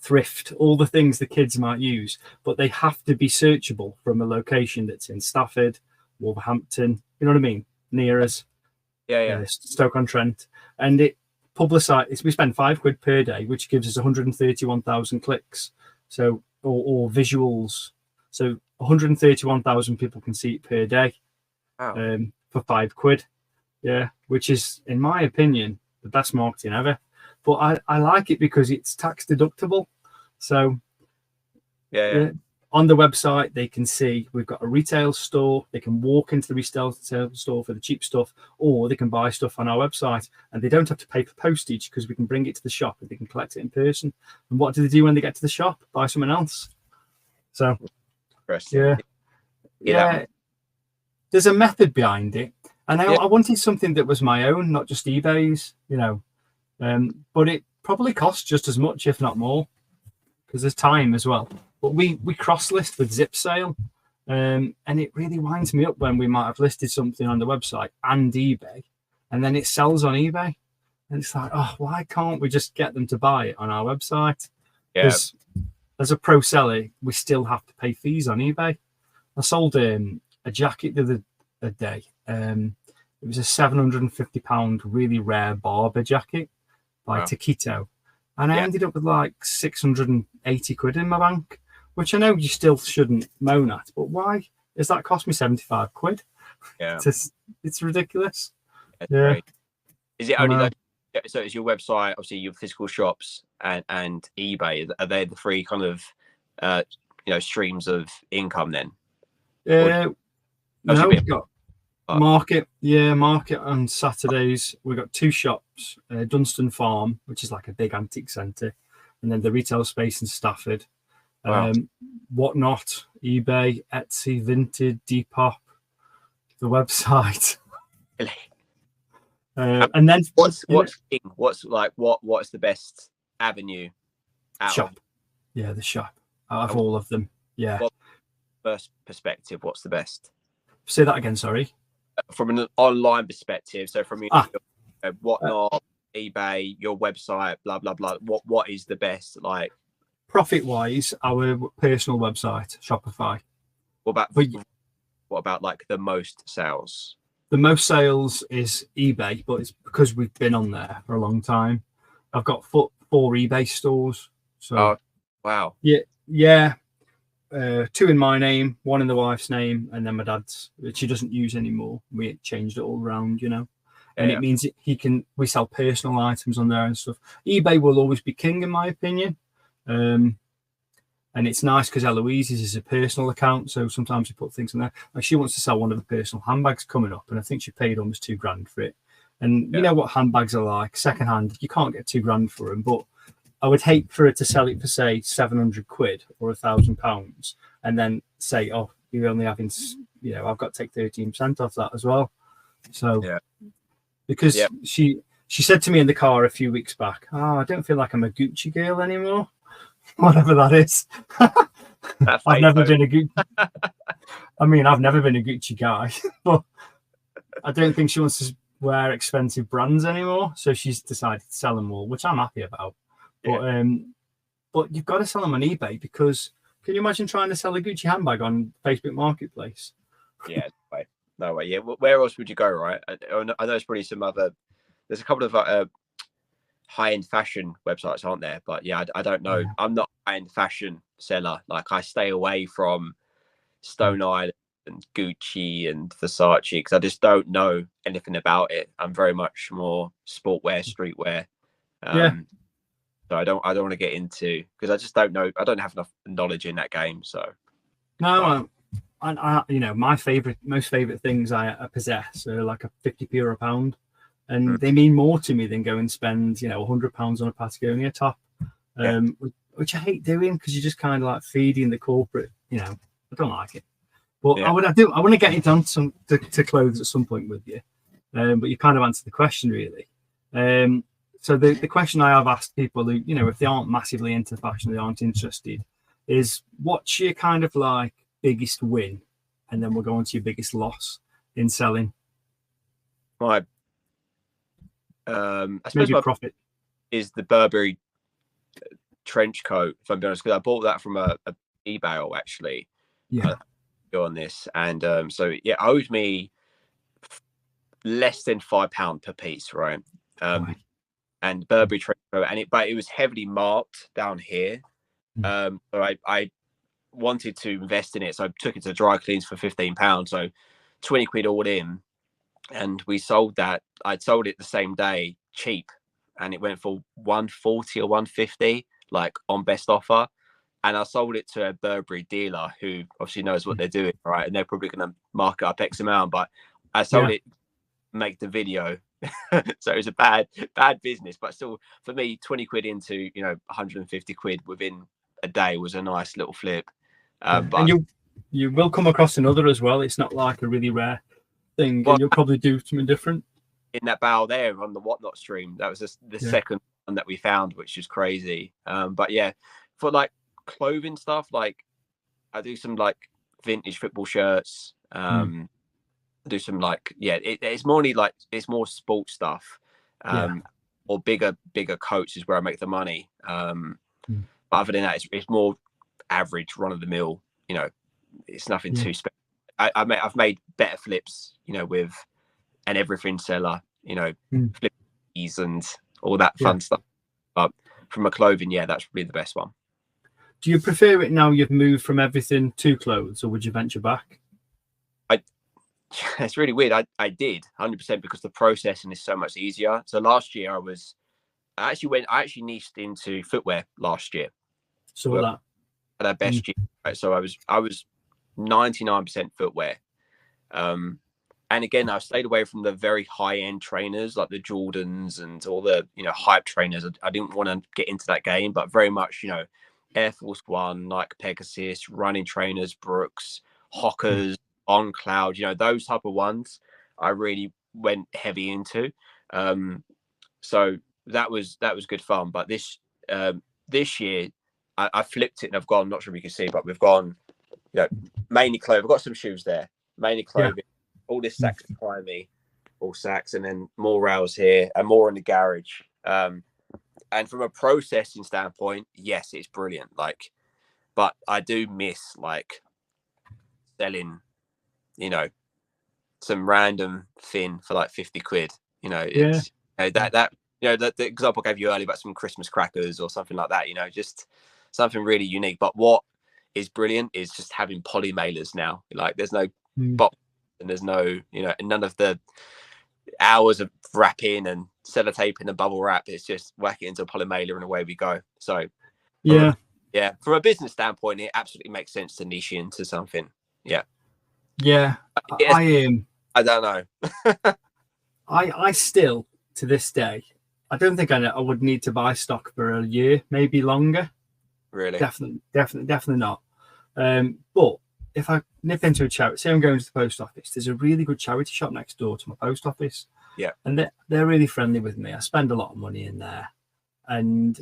Speaker 1: thrift, all the things the kids might use, but they have to be searchable from a location that's in Stafford, Wolverhampton, you know what I mean, near us. Stoke-on-Trent, and it publicizes. We spend £5 per day, which gives us 131,000 clicks. So or visuals. So 131,000 people can see it per day.
Speaker 2: Wow.
Speaker 1: For £5. Yeah, which is, in my opinion, the best marketing ever. But I like it because it's tax deductible. So yeah. On the website, they can see we've got a retail store. They can walk into the retail store for the cheap stuff, or they can buy stuff on our website, and they don't have to pay for postage because we can bring it to the shop and they can collect it in person. And what do they do when they get to the shop? Buy something else. So, yeah. There's a method behind it, and I wanted something that was my own, not just eBay's, you know. But it probably costs just as much, if not more, because there's time as well. But we cross-list with Zip Sale, and it really winds me up when we might have listed something on the website and eBay, and then it sells on eBay. And it's like, why can't we just get them to buy it on our website? Because as a pro seller, we still have to pay fees on eBay. I sold a jacket the other day. It was a £750 really rare Barber jacket by Taquito. And I ended up with like 680 quid in my bank, which I know you still shouldn't moan at, but why does that cost me 75 quid?
Speaker 2: Yeah.
Speaker 1: It's ridiculous.
Speaker 2: That's great. Is it only so is your website, obviously your physical shops and eBay, are they the three kind of streams of income then?
Speaker 1: No, we've got market on Saturdays. We've got 2 shops shops, Dunstan Farm, which is like a big antique centre, and then the retail space in Stafford.
Speaker 2: Wow.
Speaker 1: Whatnot, eBay, Etsy, Vinted, Depop, the website. And then
Speaker 2: what's the best avenue out
Speaker 1: shop?
Speaker 2: of
Speaker 1: Yeah, the shop out of all of them. Yeah.
Speaker 2: First perspective, what's the best?
Speaker 1: Say that again, sorry.
Speaker 2: From an online perspective, so from Whatnot, eBay, your website, blah blah blah. What is the best? Like
Speaker 1: profit wise, our personal website, Shopify.
Speaker 2: What about like the most sales?
Speaker 1: The most sales is eBay, but it's because we've been on there for a long time. I've got 4 eBay stores. So
Speaker 2: wow.
Speaker 1: Yeah. 2 in my name, 1 in the wife's name, and then my dad's, which he doesn't use anymore. We changed it all around, and it means we sell personal items on there and stuff. eBay will always be king, in my opinion. And it's nice because Eloise's is a personal account, so sometimes you put things in there. Like she wants to sell one of the personal handbags coming up, and I think she paid almost $2,000 for it. And you know what handbags are like, secondhand. You can't get $2,000 for them, but I would hate for her to sell it for say £700 or £1,000, and then say, "Oh, you're only having, I've got to take 13% off that as well." So, because she said to me in the car a few weeks back, "Oh, I don't feel like I'm a Gucci girl anymore." Whatever that is. I've never been a Gucci. I've never been a Gucci guy, but I don't think she wants to wear expensive brands anymore. So she's decided to sell them all, which I'm happy about. But you've got to sell them on eBay, because can you imagine trying to sell a Gucci handbag on Facebook Marketplace?
Speaker 2: Yeah, no way. Yeah, where else would you go, right? I know there's probably some other. There's a couple of high-end fashion websites, aren't there? But yeah, I don't know. I'm not a high-end fashion seller. Like I stay away from Stone Island and Gucci and Versace because I just don't know anything about it. I'm very much more sportwear, streetwear. So I don't want to get into, because I just don't know. I don't have enough knowledge in that game. So
Speaker 1: no, I my most favorite things I possess are like a 50p or a pound. And they mean more to me than go and spend, £100 on a Patagonia top, which I hate doing, because you're just kind of like feeding the corporate. I don't like it. But I want to get it on to clothes at some point with you. But you kind of answered the question really. So the question I have asked people who, if they aren't massively into fashion, they aren't interested, is what's your kind of like biggest win, and then we'll go on to your biggest loss in selling.
Speaker 2: I suppose
Speaker 1: maybe profit
Speaker 2: is the Burberry trench coat, if I'm being honest, because I bought that from a eBay actually. Go on this, and owed me less than £5 per piece, right? And Burberry trench coat, but it was heavily marked down here. So I wanted to invest in it, so I took it to dry cleans for £15, so £20 all in. And we sold that. I'd sold it the same day, cheap, and it went for 140 or 150, like on best offer. And I sold it to a Burberry dealer who obviously knows what they're doing, right? And they're probably going to mark it up X amount. But I sold it, make the video, so it was a bad business. But still, for me, £20 into £150 within a day was a nice little flip. But
Speaker 1: and you will come across another as well. It's not like a really rare thing, and you'll probably do something different
Speaker 2: in that barrel there on the Whatnot stream. That was the second one that we found, which is crazy. But yeah, for like clothing stuff, like I do some like vintage football shirts, do some like it's more sports stuff, or bigger coats is where I make the money. But other than that, it's more average, run of the mill. It's nothing too special. I've made better flips, with an everything seller, flippies and all that fun stuff. But from a clothing, that's really the best one.
Speaker 1: Do you prefer it now you've moved from everything to clothes, or would you venture back?
Speaker 2: It's really weird. I did 100% because the processing is so much easier. So last year I actually niched into footwear last year.
Speaker 1: So that
Speaker 2: at our best year, right? So I was 99% footwear. And And again, I stayed away from the very high end trainers like the Jordans and all the, you know, hype trainers. I didn't want to get into that game, but very much, you know, Air Force One, Nike Pegasus, running trainers, Brooks, Hockers, On Cloud, you know, those type of ones I really went heavy into. So that was good fun. But this year I flipped it and I've gone, not sure if you can see, but we've gone, you know, mainly clothing. I've got some shoes there, mainly clothing. Yeah. All this Saks behind me, all Saks, and then more rails here and more in the garage. And from a processing standpoint, yes, it's brilliant. Like, but I do miss like selling, you know, some random thing for like 50 quid. You know, it's you know, that you know, the example I gave you earlier about some Christmas crackers or something like that. You know, just something really unique. But what is brilliant is just having poly mailers now. Like, there's no box and there's no, you know, and none of the hours of wrapping and sellotaping and bubble wrap. It's just whack it into a poly mailer and away we go. So from a business standpoint, it absolutely makes sense to niche into something. I don't know.
Speaker 1: I still, to this day, I don't think I would need to buy stock for a year, maybe longer.
Speaker 2: Really?
Speaker 1: Definitely not. But if I nip into a charity, say I'm going to the post office, there's a really good charity shop next door to my post office.
Speaker 2: Yeah.
Speaker 1: And they're really friendly with me. I spend a lot of money in there. And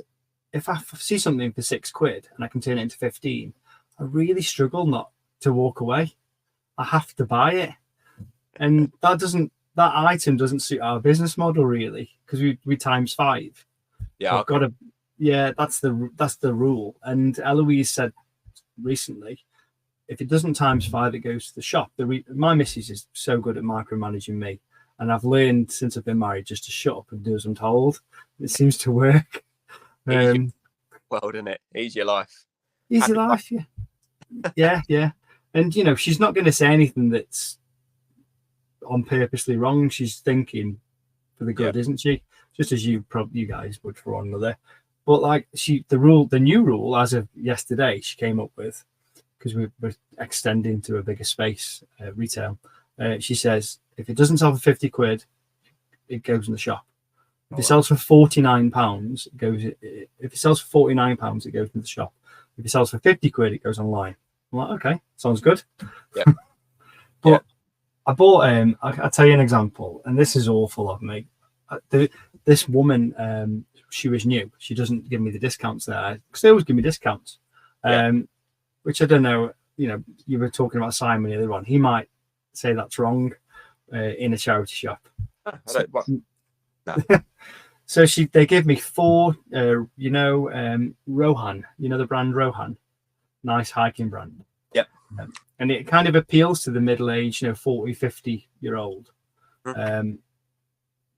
Speaker 1: if I see something for £6 and I can turn it into 15, I really struggle not to walk away. I have to buy it. And that item doesn't suit our business model really, because we times 5.
Speaker 2: Yeah.
Speaker 1: I've got to, that's the rule. And Eloise said recently, if it doesn't times 5, it goes to the shop. My missus is so good at micromanaging me, and I've learned since I've been married just to shut up and do as I'm told. It seems to work.
Speaker 2: Well, isn't it? Easier life.
Speaker 1: Easy life, yeah. And you know, she's not going to say anything that's on purposely wrong. She's thinking for the good, isn't she? Just as you guys would for one another. But like the new rule as of yesterday, she came up with, because we're extending to a bigger space, retail. She says, if it doesn't sell for £50, it goes in the shop. If it sells for £49, it goes. If it sells for £49, it goes in the shop. If it sells for £50, it goes online. I'm like, okay, sounds good.
Speaker 2: Yeah.
Speaker 1: But I bought. I'll tell you an example, and this is awful of me. This woman, she was new. She doesn't give me the discounts there, because they always give me discounts. Which I don't know. You know, you were talking about Simon the other one. He might say that's wrong in a charity shop. So they give me 4. Rohan. You know the brand Rohan, nice hiking brand.
Speaker 2: Yep.
Speaker 1: And it kind of appeals to the middle-aged, 40, 50-year-old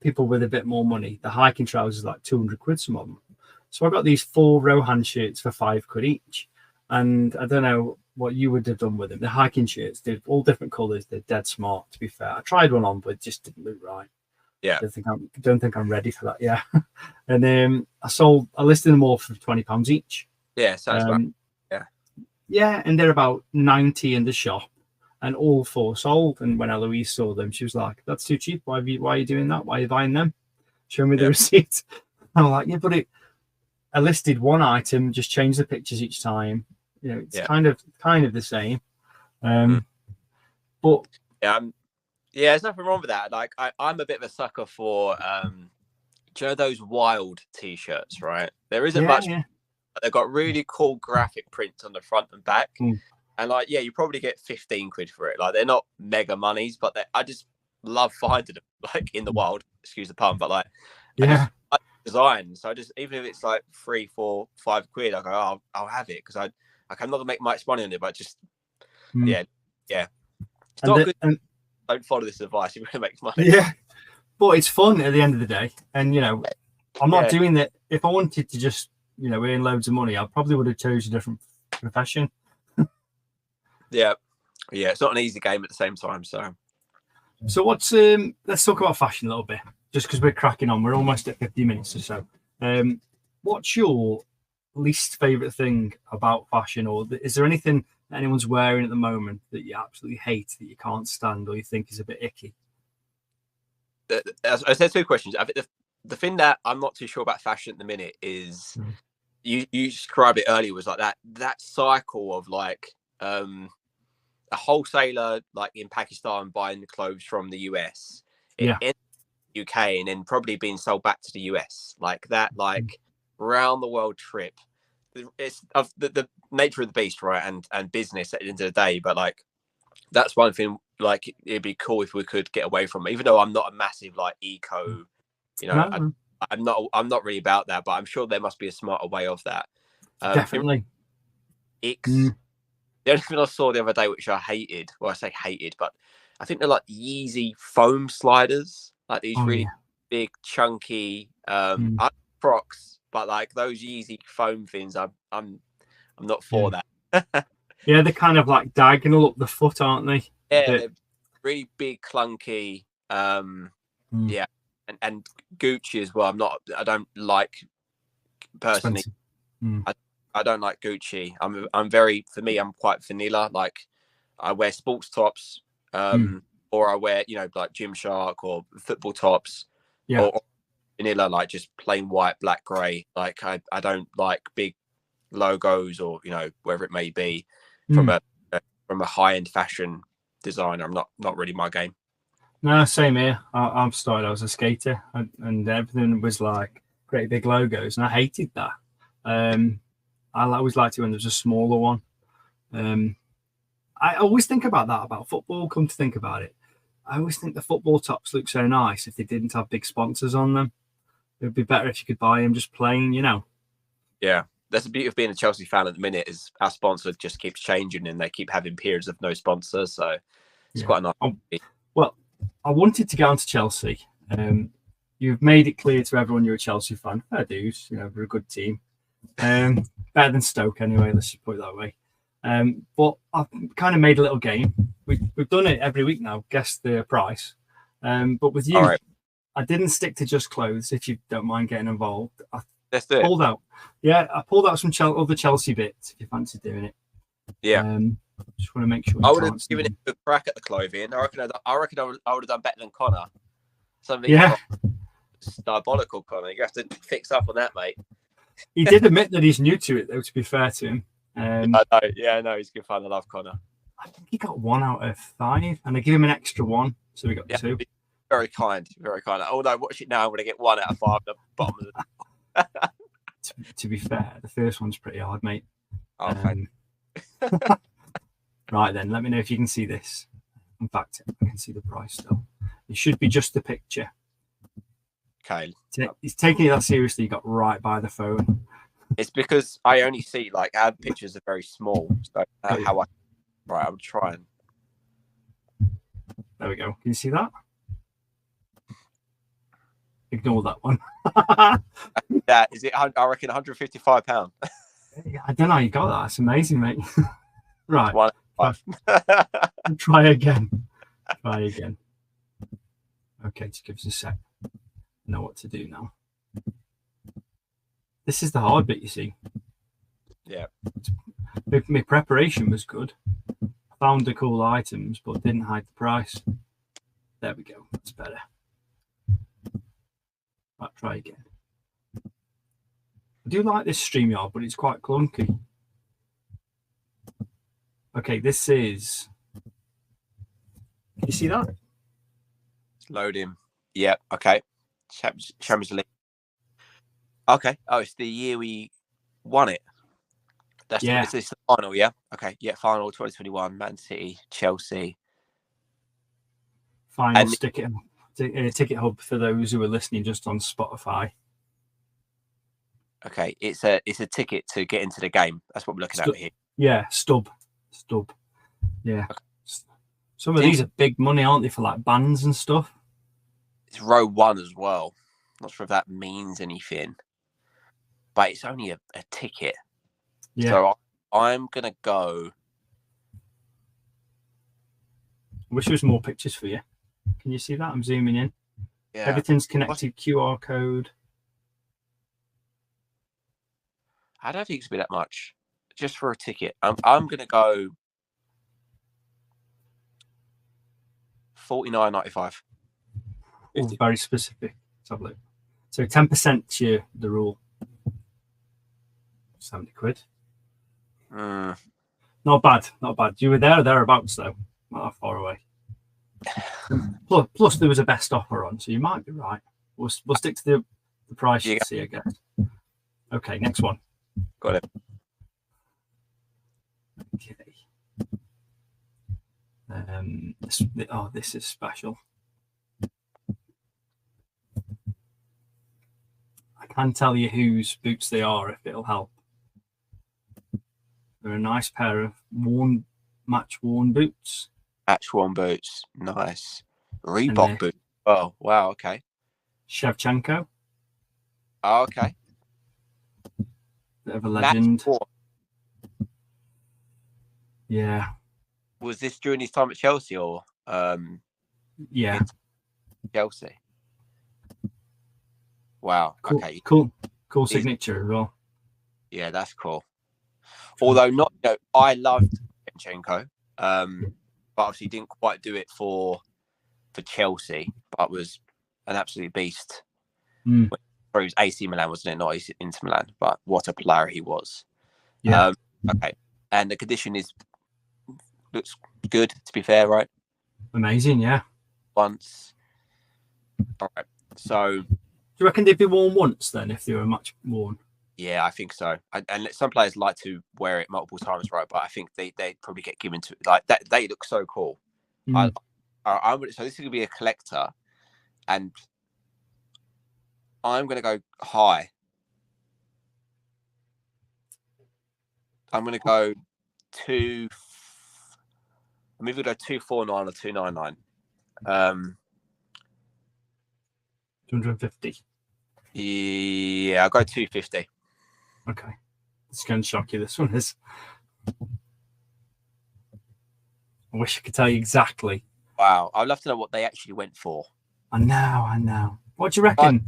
Speaker 1: people with a bit more money. The hiking trousers like £200, some of them. So I got these 4 Rohan shirts for £5 each. And I don't know what you would have done with them. The hiking shirts, they're all different colours. They're dead smart, to be fair. I tried one on, but it just didn't look right.
Speaker 2: Yeah.
Speaker 1: Don't think I'm ready for that. Yeah. And I listed them all for £20 each.
Speaker 2: Yeah, sounds right. Yeah.
Speaker 1: Yeah, and they're about 90 in the shop, and all 4 sold. And when Eloise saw them, she was like, "That's too cheap. Why are you doing that? Why are you buying them? Show me the receipt." I'm like, "Yeah, but I listed one item, just changed the pictures each time. You know, it's kind of the same." But
Speaker 2: there's nothing wrong with that. Like, I'm a bit of a sucker for do you know those wild t-shirts, right? There isn't much. They've got really cool graphic prints on the front and back. And like, you probably get 15 quid for it. Like, they're not mega monies, but I just love finding them like in the wild, excuse the pun, but like, I just like design. So I just, even if it's like 3, 4, 5 quid, I go, oh, I'll have it, because I'm not gonna make much money on it, but just it's not good. Don't follow this advice. You're gonna make money.
Speaker 1: Yeah, but it's fun at the end of the day. And I'm not doing that. If I wanted to just earn loads of money, I probably would have chosen a different profession.
Speaker 2: It's not an easy game at the same time.
Speaker 1: So what's let's talk about fashion a little bit, just because we're cracking on. We're almost at 50 minutes or so. What's your least favorite thing about fashion, or is there anything that anyone's wearing at the moment that you absolutely hate, that you can't stand, or you think is a bit icky?
Speaker 2: I said two questions. I think the thing that I'm not too sure about fashion at the minute is you described it earlier, was like that cycle of like a wholesaler like in Pakistan buying the clothes from the US, in the UK, and then probably being sold back to the US, like that, like round the world trip. It's of the nature of the beast, right? And business at the end of the day. But like, that's one thing, like, it'd be cool if we could get away from it, even though I'm not a massive like eco, you know. I'm not really about that, but I'm sure there must be a smarter way of that.
Speaker 1: Definitely.
Speaker 2: The only thing I saw the other day, which I hated, well, I say hated, but I think they're like Yeezy foam sliders, like these really big, chunky Crocs, but like those Yeezy foam things, I'm not for that.
Speaker 1: Yeah, they're kind of like diagonal up the foot, aren't they?
Speaker 2: Yeah, they're really big, clunky. Yeah, and Gucci as well. I don't like personally. I don't like Gucci. For me, I'm quite vanilla. Like, I wear sports tops, or I wear, you know, like Gymshark or football tops, or vanilla, like just plain white, black, grey. Like, I don't like big logos, or, you know, wherever it may be, from a high end fashion designer. I'm not really my game.
Speaker 1: No, same here. I started. I was a skater, and everything was like great big logos, and I hated that. I always liked it when there was a smaller one. I always think about that about football. Come to think about it, I always think the football tops look so nice if they didn't have big sponsors on them. It would be better if you could buy them just plain, you know. Yeah,
Speaker 2: that's the beauty of being a Chelsea fan at the minute, is our sponsor just keeps changing and they keep having periods of no sponsors. So it's quite nice.
Speaker 1: Well, I wanted to get onto Chelsea. You've made it clear to everyone you're a Chelsea fan. Fair dues, you know, we're a good team. Better than Stoke anyway, let's just put it that way. But I've kind of made a little game. We've done it every week now, guess the price. But with you, I didn't stick to just clothes, if you don't mind getting involved.
Speaker 2: Let's do it.
Speaker 1: I pulled out some other Chelsea bits, if you fancy doing it.
Speaker 2: Yeah.
Speaker 1: Just want to make sure.
Speaker 2: I would have given it a crack at the clothing. I reckon I would have done better than Connor. Something diabolical, Connor. You have to fix up on that, mate.
Speaker 1: He did admit that he's new to it, though, to be fair to him.
Speaker 2: I know. He's a good fan. I love Connor.
Speaker 1: I think he got 1 out of 5, and I give him an extra 1, so we got 2.
Speaker 2: Very kind, very kind. Although, watch it now, I'm going to get 1 out of 5 at the bottom of the...
Speaker 1: to be fair, the first one's pretty hard, mate.
Speaker 2: Okay.
Speaker 1: Right then, let me know if you can see this. In fact, I can see the price still. It should be just the picture.
Speaker 2: Okay.
Speaker 1: He's taking it that seriously. He got right by the phone.
Speaker 2: It's because I only see, like, our pictures are very small. So I'm trying.
Speaker 1: There we go. Can you see that? Ignore that one.
Speaker 2: That is it. I reckon £155.
Speaker 1: I don't know how you got that. It's amazing, mate. Right.
Speaker 2: 1 out of 5.
Speaker 1: Try again. Okay, just give us a sec. I know what to do now. This is the hard bit, you see.
Speaker 2: Yeah.
Speaker 1: My preparation was good. Found the cool items, but didn't hide the price. There we go. That's better. Right, try again. I do like this StreamYard, but it's quite clunky. Okay, this is... Can you see that?
Speaker 2: It's loading. Yeah, okay. Champions League. Okay. Oh, it's the year we won it. It's the final, yeah? Okay, yeah, final 2021, Man City, Chelsea.
Speaker 1: Final ticket hub for those who are listening just on Spotify.
Speaker 2: Okay, it's a ticket to get into the game. That's what we're looking at here.
Speaker 1: Yeah, stub. Yeah. Okay. Some of these are big money, aren't they, for like bands and stuff?
Speaker 2: It's row 1 as well. Not sure if that means anything, but it's only a ticket. Yeah. So I'm gonna go.
Speaker 1: I wish there was more pictures for you. Can you see that? I'm zooming in. Yeah. Everything's connected. QR code.
Speaker 2: I don't think it's be that much. just for a ticket, I'm gonna go $49.95.
Speaker 1: All very specific. Let's have a look. So 10% to the rule. 70 quid. Not bad, not bad. You were there or thereabouts though, not that far away. Plus there was a best offer on, so you might be right. We'll stick to the price you see, I guess. Okay, next one.
Speaker 2: Got it.
Speaker 1: Okay. This is special. I can tell you whose boots they are if it'll help. They're a nice pair of match worn boots.
Speaker 2: Match worn boots, nice. Reebok boots. Oh wow, okay.
Speaker 1: Shevchenko.
Speaker 2: Oh, okay.
Speaker 1: Bit of a legend. Yeah.
Speaker 2: Was this during his time at Chelsea or
Speaker 1: yeah.
Speaker 2: Chelsea? Wow.
Speaker 1: Cool,
Speaker 2: okay.
Speaker 1: Cool signature as well.
Speaker 2: Yeah, that's cool. Although I loved Shevchenko, but obviously didn't quite do it for Chelsea, but was an absolute beast. It was AC Milan, wasn't it? Not Inter Milan, but what a player he was.
Speaker 1: Yeah.
Speaker 2: Okay. And the condition looks good, to be fair, right?
Speaker 1: Amazing, yeah.
Speaker 2: Once. All right. So
Speaker 1: do you reckon they'd be worn once then if they were much worn?
Speaker 2: Yeah, I think so. And some players like to wear it multiple times, right? But I think they probably get given to like that. They look so cool. So this is gonna be a collector, and I'm gonna go high. I'm gonna go I'm either gonna go 249 or 299.
Speaker 1: 250.
Speaker 2: Yeah, I'll go 250.
Speaker 1: Okay. It's going to shock you. This one is. I wish I could tell you exactly.
Speaker 2: Wow. I'd love to know what they actually went for.
Speaker 1: I know. What do you reckon?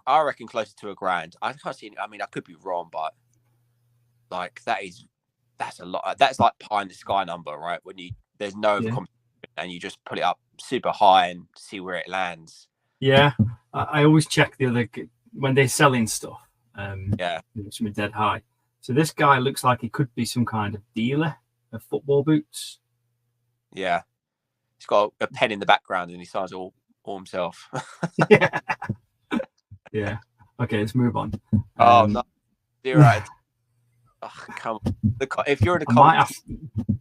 Speaker 2: I reckon closer to $1,000. I can't see. I mean, I could be wrong, but like that's a lot. That's like pie in the sky number, right? When there's no competition and you just put it up super high and see where it lands.
Speaker 1: Yeah. I always check when they're selling stuff. It's dead high. So this guy looks like he could be some kind of dealer of football boots.
Speaker 2: Yeah, he's got a pen in the background and he signs all himself.
Speaker 1: Yeah. Okay, let's move on.
Speaker 2: No, you're right. Oh, come on. If you're in a comment,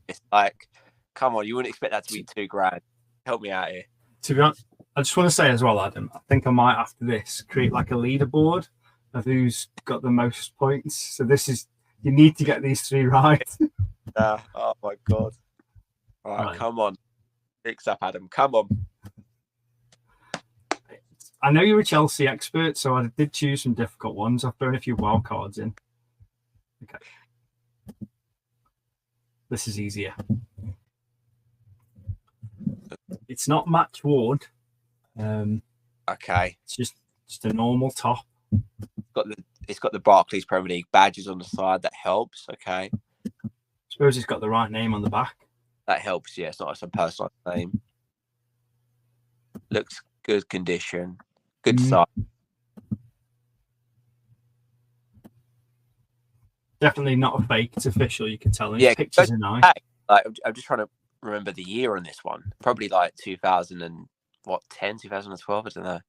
Speaker 2: it's like, come on, you wouldn't expect that to be $2,000. Help me out here.
Speaker 1: To be honest, I just want to say as well, Adam, I think I might after this create like a leaderboard of who's got the most points. So you need to get these 3 right.
Speaker 2: Oh my God. All right, come on. Fix up, Adam. Come on.
Speaker 1: I know you're a Chelsea expert, so I did choose some difficult ones. I've thrown a few wild cards in. Okay. This is easier. It's not match worn.
Speaker 2: Okay.
Speaker 1: It's just a normal top.
Speaker 2: It's got the Barclays Premier League badges on the side. That helps. Okay.
Speaker 1: I suppose it's got the right name on the back.
Speaker 2: That helps. Yeah, it's not some personal name. Looks good condition. Good size.
Speaker 1: Definitely not a fake. It's official. You can tell. Yeah, pictures are nice.
Speaker 2: Like, I'm just trying to remember the year on this one. Probably like 2010, 2012. I don't know.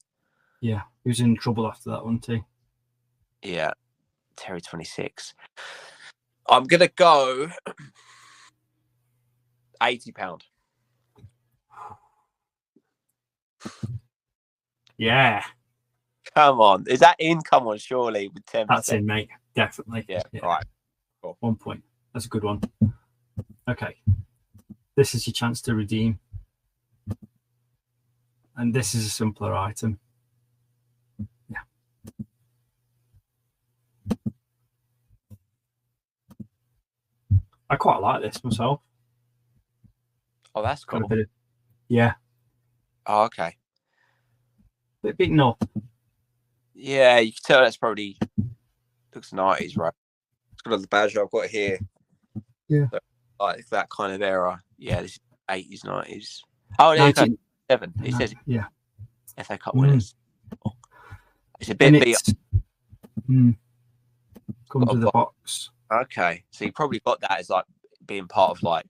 Speaker 1: Yeah, he was in trouble after that one too.
Speaker 2: Yeah, Terry 26. I'm gonna go £80.
Speaker 1: Yeah.
Speaker 2: Come on, is that in? Come on, surely with 10%.
Speaker 1: That's in, mate. Definitely.
Speaker 2: Yeah. All right. Cool.
Speaker 1: 1 point. That's a good one. Okay. This is your chance to redeem. And this is a simpler item. Yeah. I quite like this myself.
Speaker 2: Oh, that's cool.
Speaker 1: Yeah.
Speaker 2: Oh, okay.
Speaker 1: Bit beaten up.
Speaker 2: Yeah, you can tell that's probably looks 90s, right? It's kind of the badge I've got here.
Speaker 1: Yeah.
Speaker 2: So, like that kind of era. Yeah, this is 80s, 90s. Oh, there you go. 7. It says
Speaker 1: yeah.
Speaker 2: FA Cup winners. It's a
Speaker 1: And
Speaker 2: bit beat.
Speaker 1: Comes with a box.
Speaker 2: Okay, so you probably got that as like being part of like.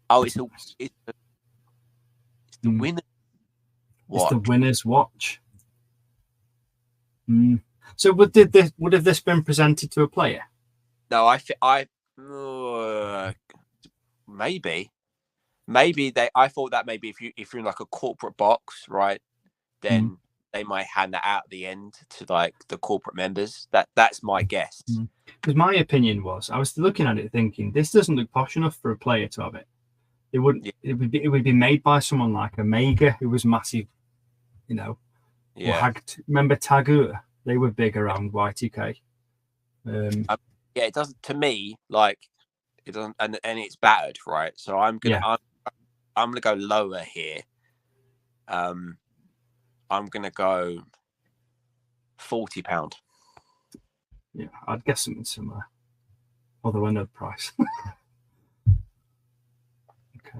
Speaker 2: Oh, it's the winner.
Speaker 1: It's the winner's watch. So would have this been presented to a player?
Speaker 2: No, maybe I thought that maybe if you're in like a corporate box, right, then they might hand that out at the end to like the corporate members. That's my guess.
Speaker 1: Because my opinion was, I was looking at it thinking, this doesn't look posh enough for a player to have it. It wouldn't. Yeah. It would be made by someone like a Mega, who was massive, you know.
Speaker 2: Yeah.
Speaker 1: Remember Tagur? They were big around Y2K.
Speaker 2: Yeah, it doesn't. To me, like it doesn't, and it's battered, right? So I'm gonna go lower here. I'm gonna go £40.
Speaker 1: Yeah, I'd guess something similar. Although I know the price. Okay.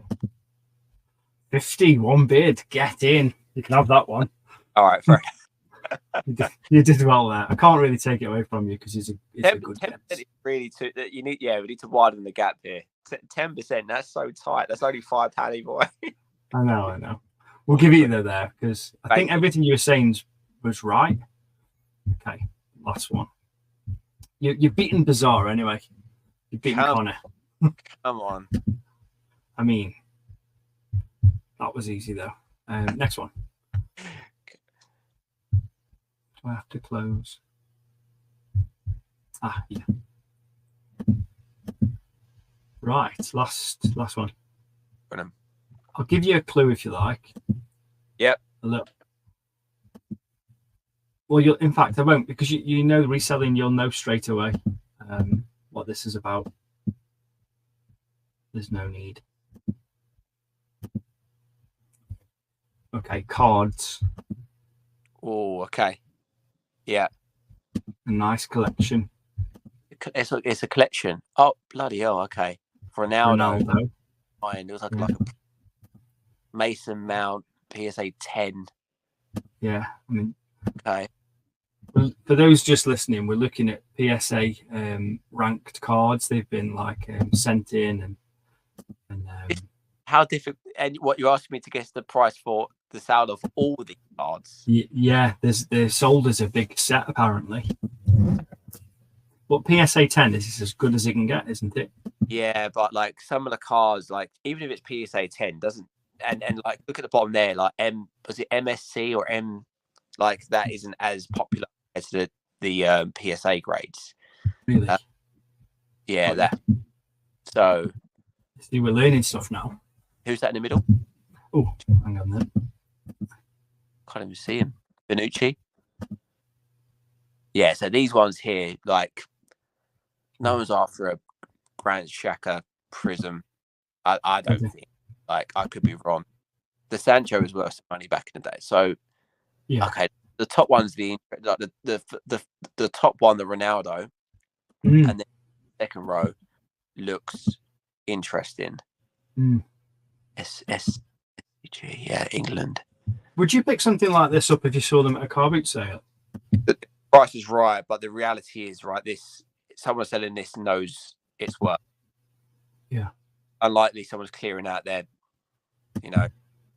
Speaker 1: 51 bid. Get in. You can have that one.
Speaker 2: All right, fair.
Speaker 1: You did well there. I can't really take it away from you because it's a good 10%.
Speaker 2: Really, we need to widen the gap here. 10%. That's so tight. That's only £5, boy.
Speaker 1: I know. We'll give you there because I think everything you were saying was right. Okay, last one. You've beaten Bazaar anyway. You've beaten Connor.
Speaker 2: Come on.
Speaker 1: I mean, that was easy though. Next one. Do I have to close? Yeah. Right, last one. I'll give you a clue if you like.
Speaker 2: Yep.
Speaker 1: Look. Well, in fact, I won't, because you know reselling, you'll know straight away what this is about. There's no need. Okay, cards.
Speaker 2: Oh, okay. Yeah.
Speaker 1: A nice collection.
Speaker 2: It's a collection. Oh, bloody hell, okay. Ronaldo. It was like a Mason Mount PSA 10.
Speaker 1: Yeah, I mean,
Speaker 2: okay.
Speaker 1: Well, for those just listening, we're looking at PSA ranked cards. They've been like sent in and
Speaker 2: how difficult. And what you asked me to guess the price for the sale of all the cards?
Speaker 1: Yeah, they're sold as a big set apparently. But PSA 10 is as good as it can get, isn't it?
Speaker 2: Yeah, but like some of the cards, like even if it's PSA 10, doesn't and like look at the bottom there, like was it MSC or M? Like that isn't as popular as the PSA grades.
Speaker 1: Really?
Speaker 2: Yeah, that. So.
Speaker 1: See, we're learning stuff now.
Speaker 2: Who's that in the middle?
Speaker 1: Oh, hang on then.
Speaker 2: Can't even see him. Benucci. Yeah, so these ones here, like, no one's after a Grant Xhaka Prism. I don't think. Like, I could be wrong. The Sancho is worth some money back in the day. So, yeah. Okay, the top one's the top one, the Ronaldo, and then the second row looks interesting. SSG, yeah, England.
Speaker 1: Would you pick something like this up if you saw them at a car boot sale?
Speaker 2: The price is right, but the reality is, right, someone selling this knows it's worth.
Speaker 1: Yeah.
Speaker 2: Unlikely someone's clearing out their,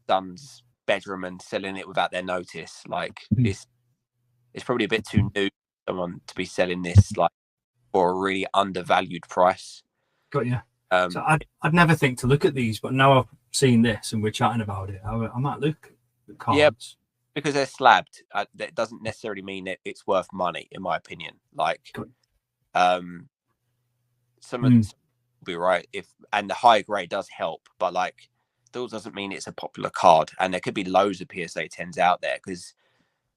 Speaker 2: son's bedroom and selling it without their notice. Like this, it's probably a bit too new for someone to be selling this like for a really undervalued price.
Speaker 1: Got you. So I'd never think to look at these, but now I've seen this and we're chatting about it, I might look at cards. Yeah,
Speaker 2: because they're slabbed. That doesn't necessarily mean that it's worth money, in my opinion. Like, some of them will be right and the high grade does help, but like, still doesn't mean it's a popular card. And there could be loads of PSA 10s out there because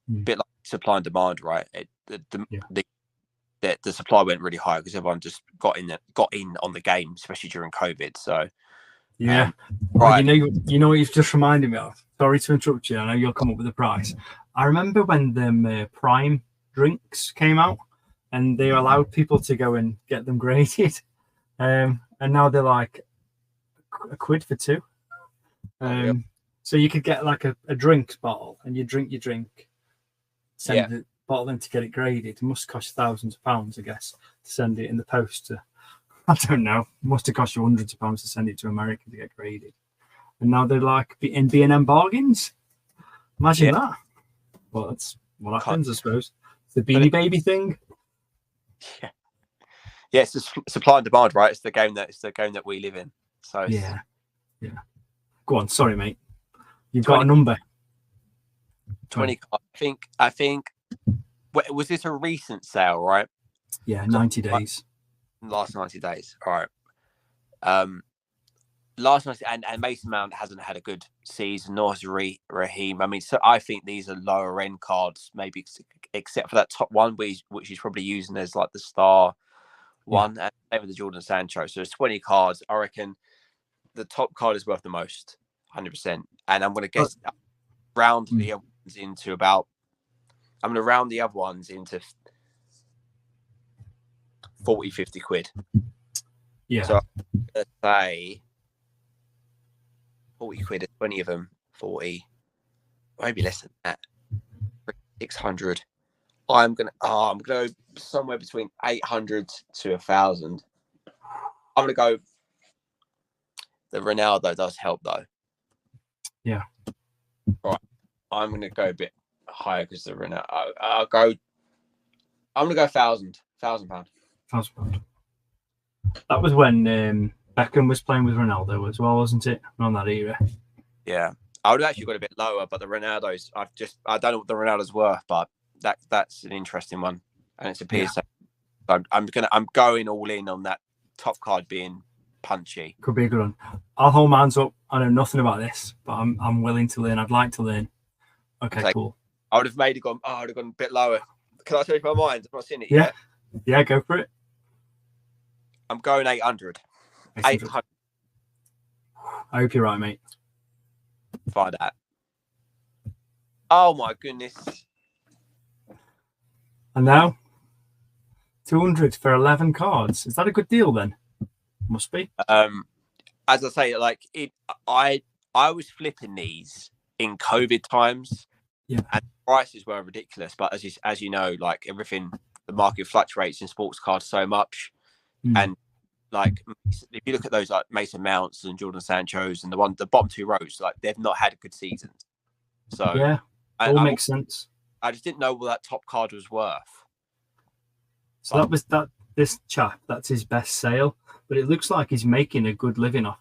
Speaker 2: a bit like supply and demand, right? The supply went really high because everyone just got in on the game, especially during COVID. So
Speaker 1: yeah, right. You know what you've just reminded me of. Sorry to interrupt you. I know you'll come up with a price. I remember when the Prime drinks came out, and they allowed people to go and get them graded. And now they're like a quid for two. So you could get like a drinks bottle, and you drink your drink, send the bottle in to get it graded. It must cost thousands of pounds, I guess, to send it in the post to, I don't know, it must have cost you hundreds of pounds to send it to America to get graded. And now they're like in B&M bargains. Imagine that. Well, that's what happens, I suppose. It's the Beanie Baby thing.
Speaker 2: Yeah, it's the supply and demand, right? It's the game that we live in. So
Speaker 1: yeah. Go on, sorry, mate. You've got a number.
Speaker 2: 20. I think. Was this a recent sale, right?
Speaker 1: Yeah, 90 days.
Speaker 2: Last 90 days. All right. Last 90, and Mason Mount hasn't had a good season, nor has Raheem. I mean, so I think these are lower end cards, maybe except for that top one, which he's probably using as like the star one, and same with the Jordan Sancho. So there's 20 cards. I reckon the top card is worth the most, 100%. And I'm going to guess round the other ones into about. I'm going to round the other ones into 40, 50 quid.
Speaker 1: Yeah.
Speaker 2: So let's say 40 quid, 20 of them, 40, maybe less than that. 600. I'm gonna go somewhere between 800 to 1,000. I'm gonna go. The Ronaldo does help though.
Speaker 1: Yeah.
Speaker 2: All right. I'm gonna go a bit higher because the Ronaldo. I'm gonna go £1,000.
Speaker 1: £1,000. That was when Beckham was playing with Ronaldo as well, wasn't it? On that era.
Speaker 2: Yeah, I would have actually got a bit lower, but the Ronaldo's. I don't know what the Ronaldo's worth, but that's an interesting one, and it's a PSA. So I'm going all in on that top card being punchy.
Speaker 1: Could be a good one. I'll hold my hands up. I know nothing about this, but I'm willing to learn. I'd like to learn. Okay, cool.
Speaker 2: I would have gone a bit lower. Can I change my mind? I've not seen it yet.
Speaker 1: Yeah, go for it.
Speaker 2: I'm going 800. 800.
Speaker 1: I hope you're right, mate.
Speaker 2: Find that. Oh my goodness.
Speaker 1: And now 200 for 11 cards. Is that a good deal then? Must be.
Speaker 2: As I say, like I was flipping these in COVID times.
Speaker 1: Yeah.
Speaker 2: And prices were ridiculous, but as you know, like everything, the market fluctuates in sports cards so much. And like if you look at those like Mason Mounts and Jordan Sancho's and the bottom two rows, like they've not had a good season. So
Speaker 1: yeah, all makes sense.
Speaker 2: I just didn't know what that top card was worth.
Speaker 1: So that was this chap, that's his best sale, but it looks like he's making a good living off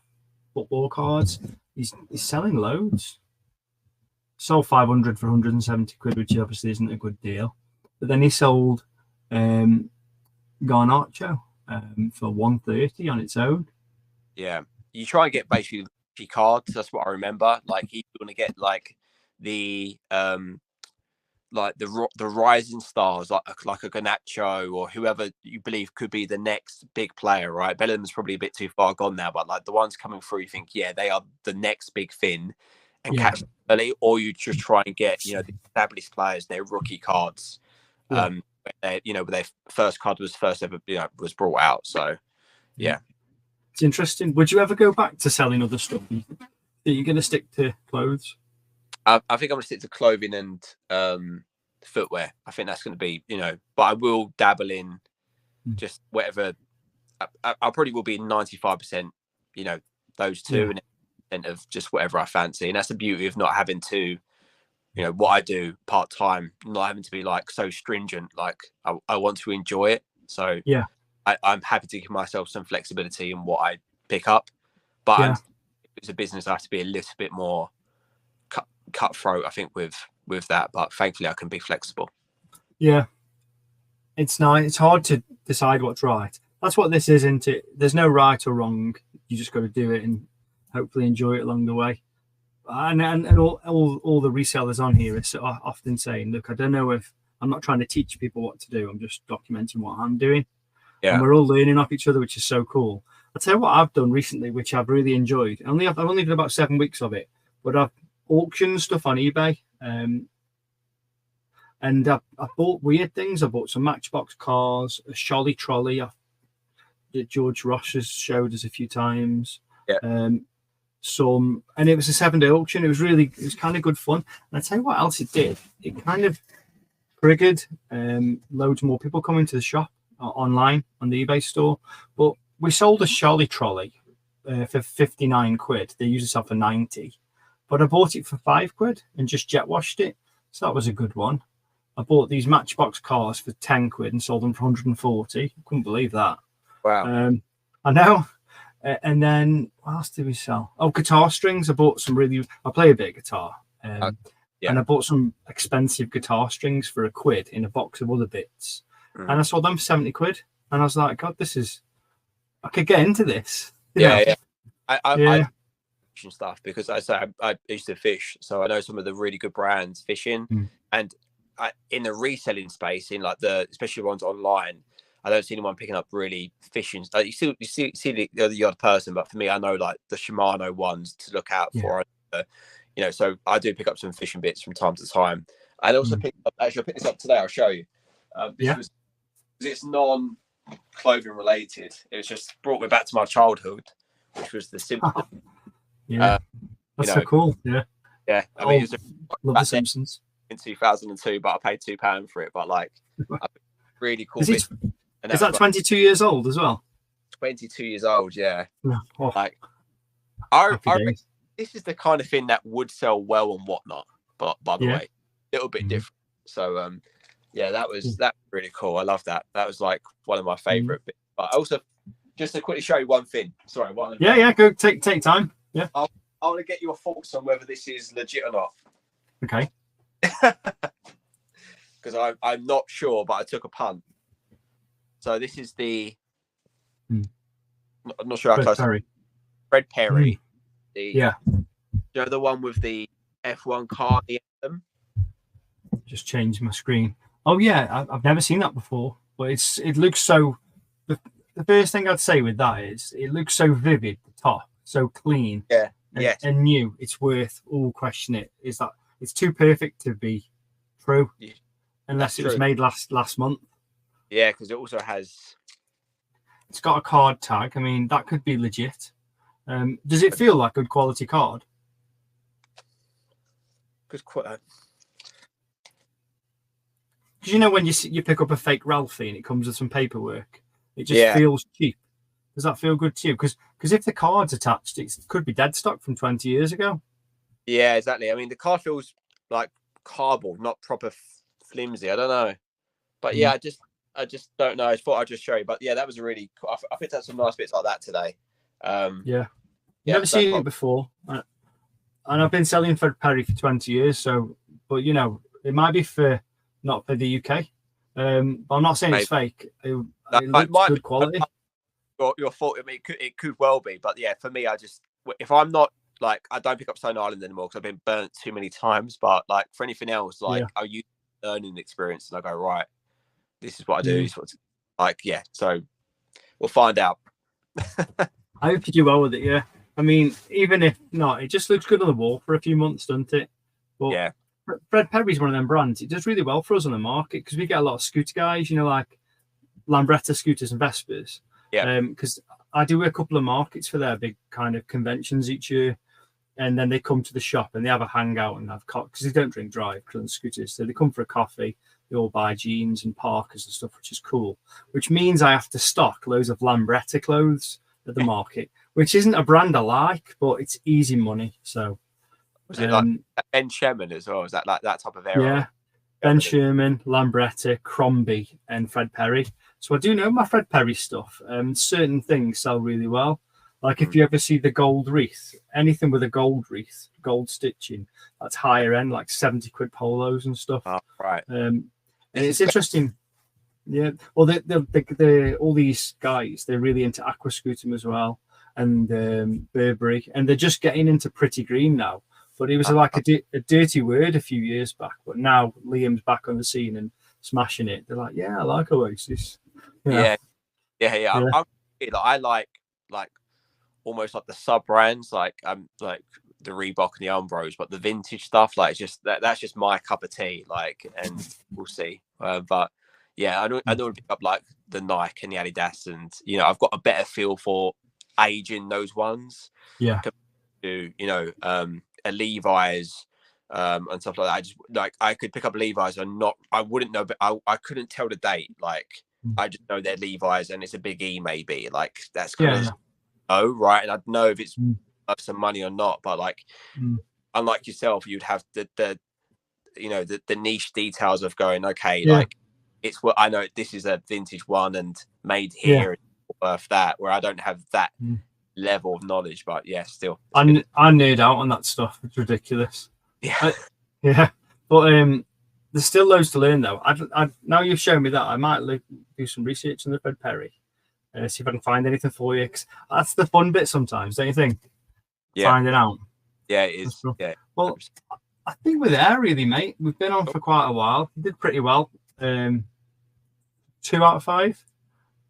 Speaker 1: football cards. He's selling loads. Sold 500 for 170 quid, which obviously isn't a good deal. But then he sold Garnacho for 130 on its own. Yeah,
Speaker 2: you try and get basically cards. That's what I remember. Like he's going to get like the rising stars, like a Garnacho or whoever you believe could be the next big player, right? Bellingham's probably a bit too far gone now, but like the ones coming through, you think, yeah, they are the next big thing, and catch them early, or you just try and get the established players, their rookie cards. Where their first card was first ever was brought out. So yeah,
Speaker 1: it's interesting. Would you ever go back to selling other stuff? Are you going to stick to clothes?
Speaker 2: I think I'm going to stick to clothing and footwear. I think that's going to be but I will dabble in just whatever. I probably will be 95%. Those two and of just whatever I fancy, and that's the beauty of not having to. What I do part time, not having to be like so stringent. Like I want to enjoy it. So
Speaker 1: yeah,
Speaker 2: I'm happy to give myself some flexibility in what I pick up. But if it's a business, I have to be a little bit more cutthroat, I think, with that. But thankfully, I can be flexible.
Speaker 1: Yeah, it's nice. It's hard to decide what's right. That's what this is, isn't it? There's no right or wrong. You just got to do it and hopefully enjoy it along the way. And all the resellers on here are often saying, look, I don't know if I'm not trying to teach people what to do. I'm just documenting what I'm doing. Yeah. And we're all learning off each other, which is so cool. I'll tell you what I've done recently, which I've really enjoyed. I've only done about 7 weeks of it, but I've auctioned stuff on eBay. And I bought weird things. I bought some Matchbox cars, a Sholly trolley that George Ross has showed us a few times.
Speaker 2: Yeah.
Speaker 1: And it was a 7-day auction. It was kind of good fun. And I tell you what else it did. It kind of triggered loads more people coming to the shop online on the eBay store. But we sold a Sholly trolley for 59 quid. They usually sell for 90, but I bought it for 5 quid and just jet washed it. So that was a good one. I bought these Matchbox cars for 10 quid and sold them for 140. I couldn't believe that.
Speaker 2: Wow.
Speaker 1: I know. And then what else did we sell? Oh, guitar strings. I play a bit of guitar. And I bought some expensive guitar strings for a quid in a box of other bits. And I sold them for 70 quid. And I was like, God, I could get into this.
Speaker 2: Yeah. I fishing stuff because I used to fish, so I know some of the really good brands fishing. And in the reselling space, in like especially ones online, I don't see anyone picking up really fishing. You see the odd person, but for me, I know like the Shimano ones to look out for. So I do pick up some fishing bits from time to time. I also picked up. Actually, I picked this up today. I'll show you. It's non-clothing related. It was just brought me back to my childhood, which was the Simpsons.
Speaker 1: That's so cool. Yeah.
Speaker 2: I mean,
Speaker 1: love the Simpsons.
Speaker 2: In 2002, but I paid £2 for it. But like, really cool.
Speaker 1: Is that 22 years old as well?
Speaker 2: 22 years old, yeah.
Speaker 1: Oh,
Speaker 2: like, this is the kind of thing that would sell well and whatnot. But by the way, a little bit different. So, that was really cool. I love that. That was like one of my favorite bits. But also, just to quickly show you one thing. Sorry,
Speaker 1: go take time. Yeah.
Speaker 2: I want to get your thoughts on whether this is legit or not.
Speaker 1: Okay.
Speaker 2: Because I'm not sure, but I took a punt. So this is the. I'm not sure how close. Fred Perry. The one with the F1 car.
Speaker 1: Just changed my screen. Oh yeah, I've never seen that before, but it looks so. The first thing I'd say with that is it looks so vivid. The top, so clean. And new. It's worth all question it. Is that it's too perfect to be true, unless it was made last month.
Speaker 2: Yeah, because it also has.
Speaker 1: It's got a card tag. I mean, that could be legit. Does it feel like good quality card?
Speaker 2: Because
Speaker 1: when you pick up a fake Ralphie and it comes with some paperwork, it just feels cheap. Does that feel good to you? Because if the card's attached, it could be dead stock from 20 years ago. Yeah,
Speaker 2: exactly. I mean, the card feels like cardboard, not proper flimsy. I don't know, but I just don't know. I thought I'd just show you. But that was a really cool. I picked up some nice bits like that today.
Speaker 1: Never seen it before, and I've been selling Fred Perry for 20 years. So, but it might be not for the UK. But I'm not saying it's fake. It looks good quality.
Speaker 2: Your fault. I mean, it could well be, but for me, if I'm not like, I don't pick up Stone Island anymore because I've been burnt too many times. But like for anything else, like I use learning experience and I go, right, this is what I do. So we'll find out.
Speaker 1: I hope you do well with it. Yeah, I mean, even if not, it just looks good on the wall for a few months, doesn't it? But Fred Perry's one of them brands. It does really well for us on the market because we get a lot of scooter guys, like Lambretta scooters and Vespers. Because I do a couple of markets for their big kind of conventions each year, and then they come to the shop and they have a hangout and have because they don't drink drive on scooters, so they come for a coffee. They all buy jeans and parkas and stuff, which is cool. Which means I have to stock loads of Lambretta clothes at the market, which isn't a brand I like, but it's easy money. So
Speaker 2: was it like Ben Sherman as well? Is that like that type of area?
Speaker 1: Yeah, Ben Sherman, Lambretta, Crombie, and Fred Perry. So I do know my Fred Perry stuff. Certain things sell really well. Like if you ever see the gold wreath, anything with a gold wreath, gold stitching, that's higher end, like 70 quid polos and stuff.
Speaker 2: Oh, right.
Speaker 1: And it's interesting. Yeah. Well, the all these guys, they're really into aqua scooting as well, and Burberry, and they're just getting into pretty green now. But it was like a dirty word a few years back. But now Liam's back on the scene and smashing it. They're like, yeah, I like Oasis.
Speaker 2: Yeah. I like almost like the sub brands, like the Reebok and the Umbros, but the vintage stuff, like, just that's just my cup of tea. Like, and we'll see. But yeah, I don't pick up like the Nike and the Adidas, and I've got a better feel for aging those ones.
Speaker 1: Yeah.
Speaker 2: To a Levi's and stuff like that. I just like I could pick up Levi's and I wouldn't know, but I couldn't tell the date. Like I just know they're Levi's and it's a big E maybe. Like that's kind of right, and I'd know if it's worth some money or not. But like unlike yourself, you'd have the niche details of going, okay, like it's what I know. This is a vintage one and made here, worth that. Where I don't have that level of knowledge, but still, I
Speaker 1: nerd out on that stuff. It's ridiculous. But there's still loads to learn though. I now you've shown me that, I might do some research on the Fred Perry, see if I can find anything for you, 'cause that's the fun bit sometimes, don't you think? Finding out.
Speaker 2: Yeah, it is. Yeah.
Speaker 1: Well, I think we're there really, mate. We've been on for quite a while. You did pretty well. 2 out of 5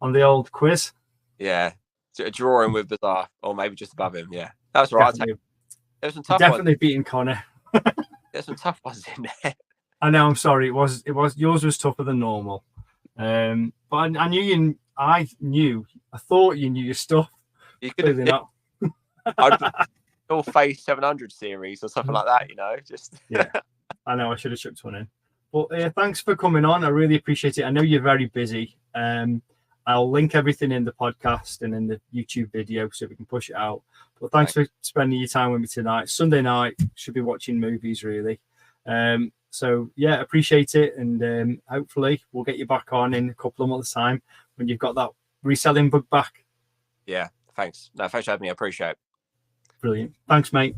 Speaker 1: on the old quiz.
Speaker 2: Yeah, so a drawing with Bizarre, or maybe just above him. Yeah, that's right. There's some tough
Speaker 1: definitely
Speaker 2: ones.
Speaker 1: Beating Connor.
Speaker 2: There's some tough ones in there.
Speaker 1: I know. I'm sorry. It was yours was tougher than normal. But I knew I thought you knew your stuff.
Speaker 2: You could have not. All Face 700 series or something like that. Just
Speaker 1: I know. I should have chucked one in. But thanks for coming on. I really appreciate it. I know you're very busy. I'll link everything in the podcast and in the YouTube video so we can push it out. But thanks for spending your time with me tonight. Sunday night, should be watching movies really. So yeah, appreciate it, and hopefully we'll get you back on in a couple of months' time when you've got that reselling bug back.
Speaker 2: Yeah, thanks. No, thanks for having me. I appreciate it.
Speaker 1: Brilliant. Thanks, mate.